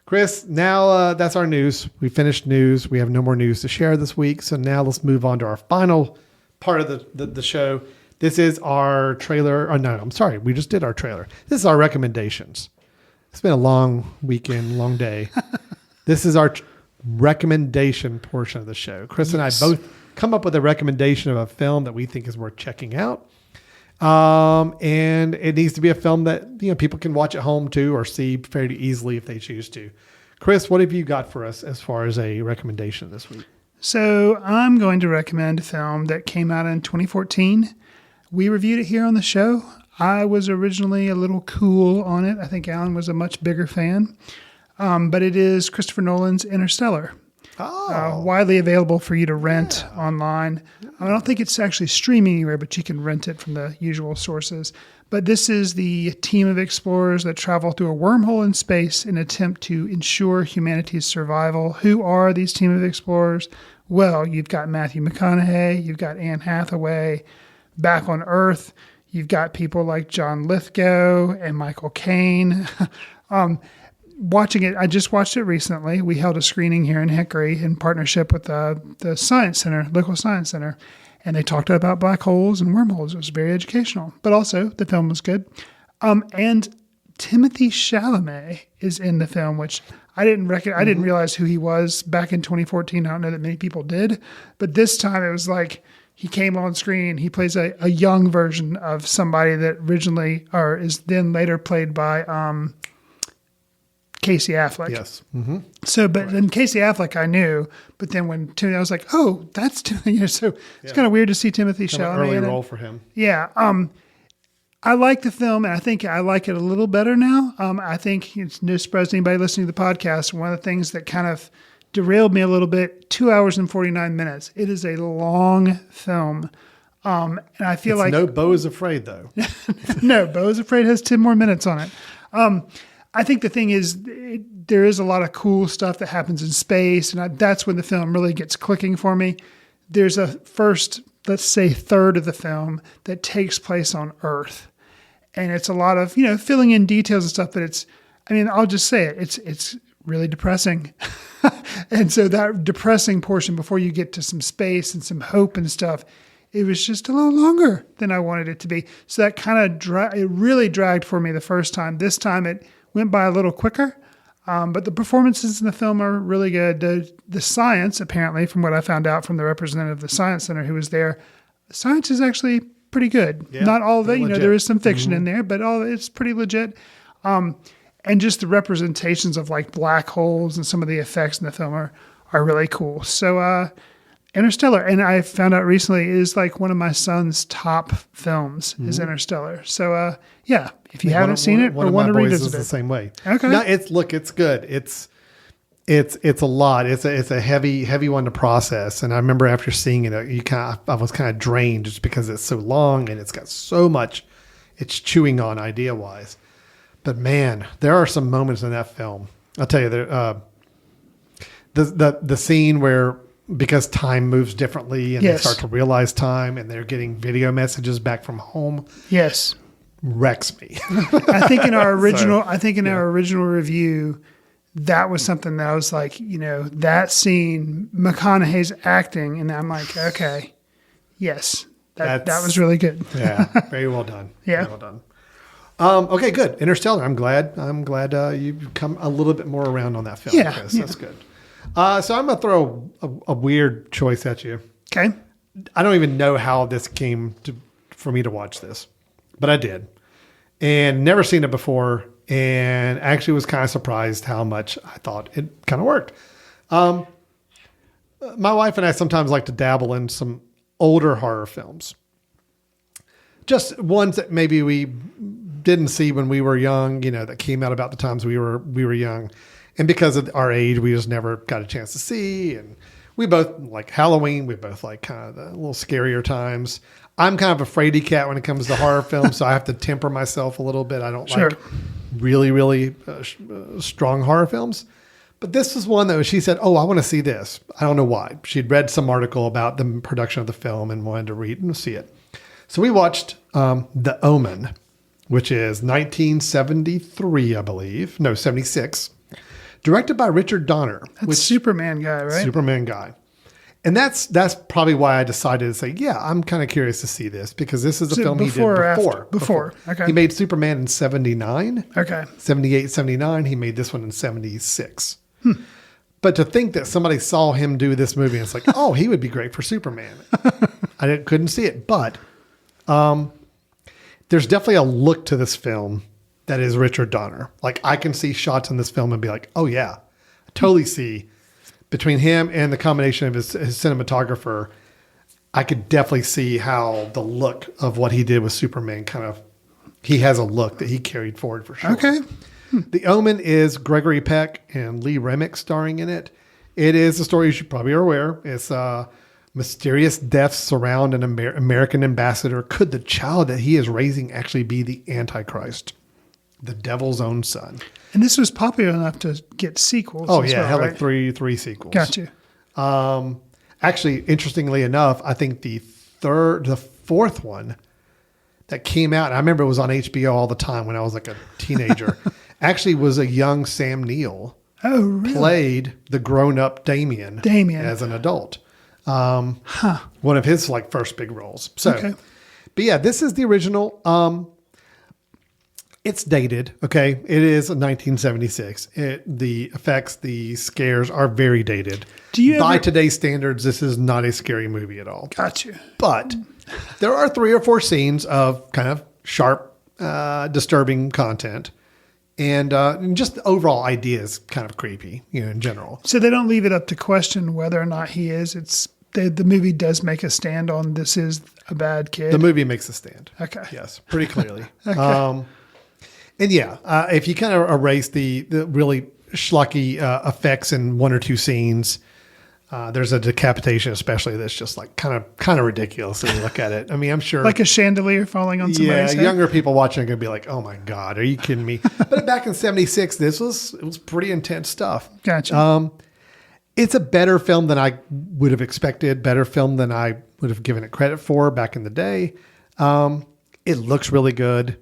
Speaker 2: Chris, now that's our news. We finished news. We have no more news to share this week. So now let's move on to our final part of the show. This is our trailer. Oh, no, I'm sorry. We just did our trailer. This is our recommendations. It's been a long weekend, long day. This is our recommendation portion of the show. Chris and I both come up with a recommendation of a film that we think is worth checking out. And it needs to be a film that people can watch at home too, or see fairly easily if they choose to. Chris, what have you got for us as far as a recommendation this week?
Speaker 3: So I'm going to recommend a film that came out in 2014. We reviewed it here on the show. I was originally a little cool on it. I think Alan was a much bigger fan. But it is Christopher Nolan's Interstellar. Widely available for you to rent online. I don't think it's actually streaming anywhere, but you can rent it from the usual sources. But this is the team of explorers that travel through a wormhole in space in an attempt to ensure humanity's survival. Who are these team of explorers? Well, you've got Matthew McConaughey, you've got Anne Hathaway. Back on Earth, you've got people like John Lithgow and Michael Caine. Watching it, I just watched it recently. We held a screening here in Hickory in partnership with the Science Center, local Science Center, and they talked about black holes and wormholes. It was very educational, but also the film was good. And Timothée Chalamet is in the film, which I didn't realize who he was back in 2014. I don't know that many people did, but this time it was like he came on screen. He plays a young version of somebody that originally or is then later played by Casey Affleck.
Speaker 2: Yes. Mm-hmm.
Speaker 3: So, but then Casey Affleck I knew, but then when Timothée, I was like, oh, that's Timothée. So it's kind of weird to see Timothée Chalamet.
Speaker 2: Early
Speaker 3: in it.
Speaker 2: role for him.
Speaker 3: Yeah. I like the film, and I think I like it a little better now. I think it's no surprise to anybody listening to the podcast. One of the things that kind of derailed me a little bit, 2 hours and 49 minutes. It is a long film. And I feel like
Speaker 2: no Beau is Afraid though.
Speaker 3: No, Beau is Afraid has 10 more minutes on it. I think the thing is, there is a lot of cool stuff that happens in space, and that's when the film really gets clicking for me. There's a first, let's say, third of the film that takes place on Earth, and it's a lot of filling in details and stuff. But I'll just say it, it's really depressing, and so that depressing portion before you get to some space and some hope and stuff. It was just a little longer than I wanted it to be. So that kind of it really dragged for me the first time. This time it went by a little quicker, but the performances in the film are really good. The science, apparently, from what I found out from the representative of the Science Center who was there, the science is actually pretty good.
Speaker 2: Yeah,
Speaker 3: Not all of it,
Speaker 2: legit.
Speaker 3: there is some fiction in there, but it's pretty legit. And just the representations of like black holes and some of the effects in the film are really cool. So, Interstellar, and I found out recently, is like one of my son's top films is Interstellar. So, if you haven't seen it or want to revisit it,
Speaker 2: the same way.
Speaker 3: Okay.
Speaker 2: No, it's good. It's a lot. It's a heavy one to process. And I remember after seeing it, I was kind of drained just because it's so long and it's got so much it's chewing on idea wise. But man, there are some moments in that film. I'll tell you, the scene where, because time moves differently and they start to realize time and they're getting video messages back from home.
Speaker 3: Yes.
Speaker 2: Wrecks me.
Speaker 3: I think in our original, our original review, that was something that I was like, that scene, McConaughey's acting, and I'm like, okay, yes, that was really good.
Speaker 2: Yeah. Very well done.
Speaker 3: Yeah.
Speaker 2: Very well done. Okay, good. Interstellar. I'm glad you've come a little bit more around on that film.
Speaker 3: Yeah.
Speaker 2: Chris. That's good. So I'm going to throw a weird choice at you.
Speaker 3: Okay.
Speaker 2: I don't even know how this came for me to watch this, but I did. And never seen it before, and actually was kind of surprised how much I thought it kind of worked. My wife and I sometimes like to dabble in some older horror films. just ones that maybe we didn't see when we were young, that came out about the times we were young. And because of our age, we just never got a chance to see. And we both like Halloween. We both like kind of the little scarier times. I'm kind of a fraidy cat when it comes to horror films, so I have to temper myself a little bit. I don't like really, really strong horror films. But this was one that she said, oh, I want to see this. I don't know why. She'd read some article about the production of the film and wanted to read and see it. So we watched The Omen, which is 1973, I believe. No, 76. Directed by Richard Donner.
Speaker 3: That's Superman guy, right?
Speaker 2: Superman guy. And that's probably why I decided to say, yeah, I'm kind of curious to see this because this is a film he did before.
Speaker 3: Before. Okay.
Speaker 2: He made Superman in 79.
Speaker 3: Okay.
Speaker 2: 78, 79. He made this one in 76. But to think that somebody saw him do this movie and it's like, oh, he would be great for Superman. I couldn't see it. But there's definitely a look to this film that is Richard Donner. Like I can see shots in this film and be like, oh yeah, I totally see between him and the combination of his cinematographer. I could definitely see how the look of what he did with Superman he has a look that he carried forward for sure.
Speaker 3: Okay.
Speaker 2: The Omen is Gregory Peck and Lee Remick starring in it. It is a story you probably are aware. It's mysterious deaths surround an American ambassador. Could the child that he is raising actually be the Antichrist, the devil's own son?
Speaker 3: And this was popular enough to get sequels.
Speaker 2: Oh yeah, it had like three sequels.
Speaker 3: Got you.
Speaker 2: Actually, interestingly enough, I think the fourth one that came out, and I remember it was on HBO all the time when I was like a teenager, actually was a young Sam Neill.
Speaker 3: Oh, really?
Speaker 2: Played the grown-up Damien as an adult. One of his like first big roles. So, But yeah, this is the original. It's dated. Okay. It is 1976. The effects, the scares are very dated. By today's standards, this is not a scary movie at all.
Speaker 3: Got you.
Speaker 2: But there are 3 or 4 scenes of kind of sharp, disturbing content. And just the overall idea is kind of creepy, in general.
Speaker 3: So they don't leave it up to question whether or not he is. The movie does make a stand on this is a bad kid.
Speaker 2: The movie makes a stand.
Speaker 3: Okay.
Speaker 2: Yes, pretty clearly. And yeah, if you kind of erase the really schlocky effects in 1 or 2 scenes, there's a decapitation especially that's just like kind of ridiculous when you look at it. I mean, I'm sure
Speaker 3: like a chandelier falling on somebody's head.
Speaker 2: Younger people watching are going to be like, oh my God, are you kidding me? But back in 76, it was pretty intense stuff.
Speaker 3: Gotcha.
Speaker 2: It's a better film than I would have expected, better film than I would have given it credit for back in the day. It looks really good.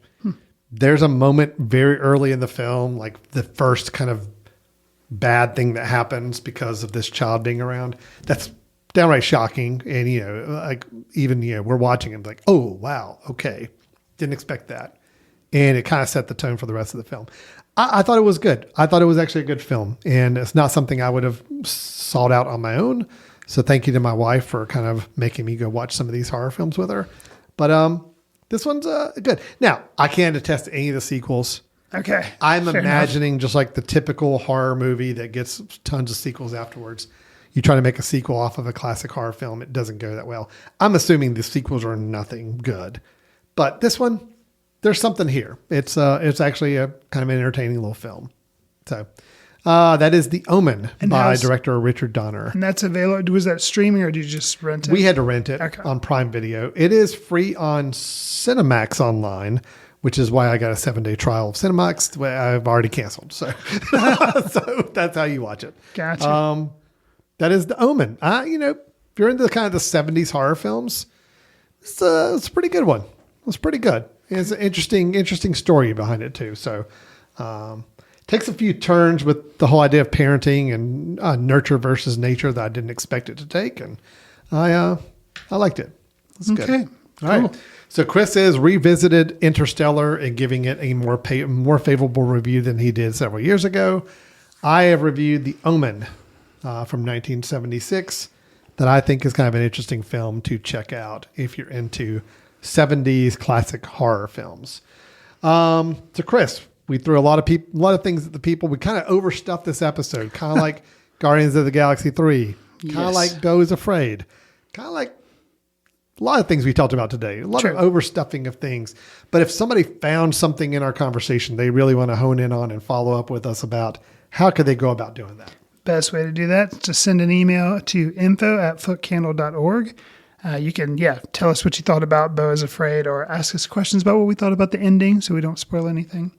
Speaker 2: There's a moment very early in the film, like the first kind of bad thing that happens because of this child being around. That's downright shocking. And, we're watching it like, oh, wow. Okay. Didn't expect that. And it kind of set the tone for the rest of the film. I thought it was good. I thought it was actually a good film, and it's not something I would have sought out on my own. So thank you to my wife for kind of making me go watch some of these horror films with her. But, this one's good. Now, I can't attest to any of the sequels.
Speaker 3: Okay.
Speaker 2: I'm imagining just like the typical horror movie that gets tons of sequels afterwards. You try to make a sequel off of a classic horror film, it doesn't go that well. I'm assuming the sequels are nothing good. But this one, there's something here. It's actually a kind of an entertaining little film. So that is The Omen by director Richard Donner.
Speaker 3: And that's available. Was that streaming or did you just rent it?
Speaker 2: We had to rent it on Prime Video. It is free on Cinemax Online, which is why I got a 7-day trial of Cinemax. I've already canceled. So, so that's how you watch it.
Speaker 3: Gotcha.
Speaker 2: That is The Omen. If you're into kind of the 70s horror films, it's a pretty good one. It's pretty good. It's an interesting story behind it too. So, takes a few turns with the whole idea of parenting and nurture versus nature that I didn't expect it to take. And I liked it. It's good.
Speaker 3: Okay.
Speaker 2: All right. So Chris has revisited Interstellar and giving it a more favorable review than he did several years ago. I have reviewed The Omen from 1976 that I think is kind of an interesting film to check out if you're into 70s classic horror films. So Chris, we threw a lot of things at the people. We kind of overstuffed this episode, kind of like Guardians of the Galaxy 3, kind of like Beau is Afraid, kind of like a lot of things we talked about today, a lot of overstuffing of things. But if somebody found something in our conversation they really want to hone in on and follow up with us about, how could they go about doing that?
Speaker 3: Best way to do that is to send an email to info@footcandle.org. You can, tell us what you thought about Beau is Afraid, or ask us questions about what we thought about the ending so we don't spoil anything.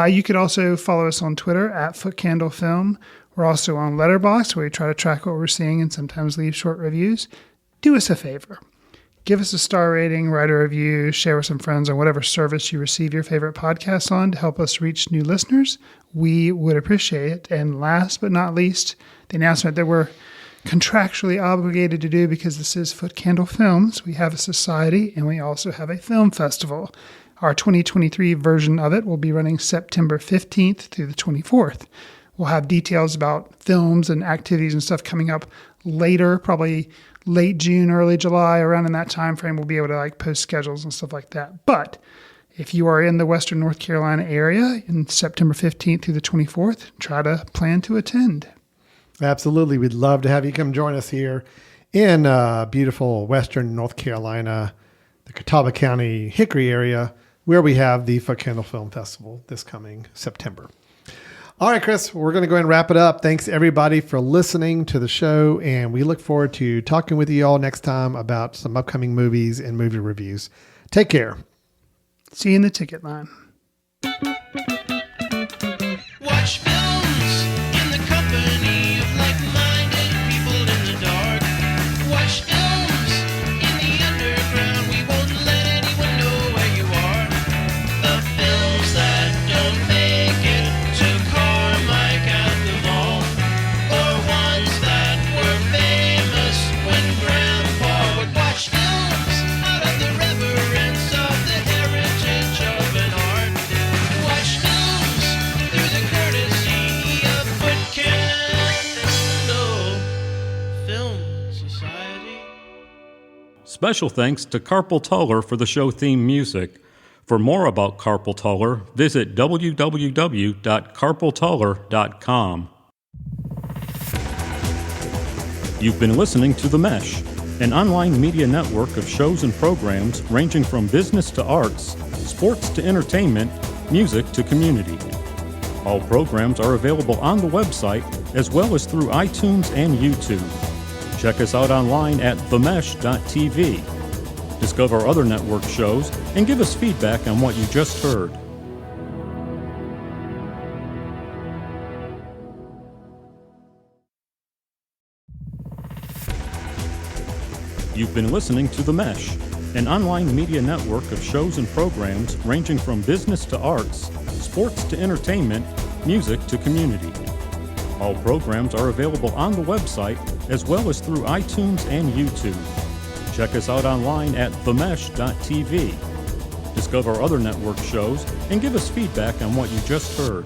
Speaker 3: You could also follow us on Twitter @footcandlefilm. We're also on Letterboxd, where we try to track what we're seeing and sometimes leave short reviews. Do us a favor. Give us a star rating, write a review, share with some friends on whatever service you receive your favorite podcasts on to help us reach new listeners. We would appreciate it. And last but not least, the announcement that we're contractually obligated to do, because this is Foot Candle Films. We have a society and we also have a film festival. Our 2023 version of it will be running September 15th through the 24th. We'll have details about films and activities and stuff coming up later, probably late June, early July, around in that time frame. We'll be able to post schedules and stuff like that. But if you are in the Western North Carolina area in September 15th through the 24th, try to plan to attend.
Speaker 2: Absolutely. We'd love to have you come join us here in beautiful Western North Carolina, the Catawba County, Hickory area, where we have the Foot Candle Film Festival this coming September. All right, Chris, we're going to go ahead and wrap it up. Thanks, everybody, for listening to the show, and we look forward to talking with you all next time about some upcoming movies and movie reviews. Take care.
Speaker 3: See you in the ticket line.
Speaker 11: Watch films in the company of like-minded people in the dark. Watch films in the underground. We won't let anyone know where you are. The films that don't make it to Carmike at the mall, or ones that were famous when Grandpa would watch films out of the reverence of the heritage of an art. Watch films through the courtesy of Foot Candle Film Society.
Speaker 1: Special thanks to Carpal Tuller for the show theme music. For more about Carpal Tuller, visit www.carpaltuller.com. You've been listening to The Mesh, an online media network of shows and programs ranging from business to arts, sports to entertainment, music to community. All programs are available on the website as well as through iTunes and YouTube. Check us out online at themesh.tv. Discover other network shows and give us feedback on what you just heard. You've been listening to The Mesh, an online media network of shows and programs ranging from business to arts, sports to entertainment, music to community. All programs are available on the website as well as through iTunes and YouTube. Check us out online at themesh.tv. Discover other network shows and give us feedback on what you just heard.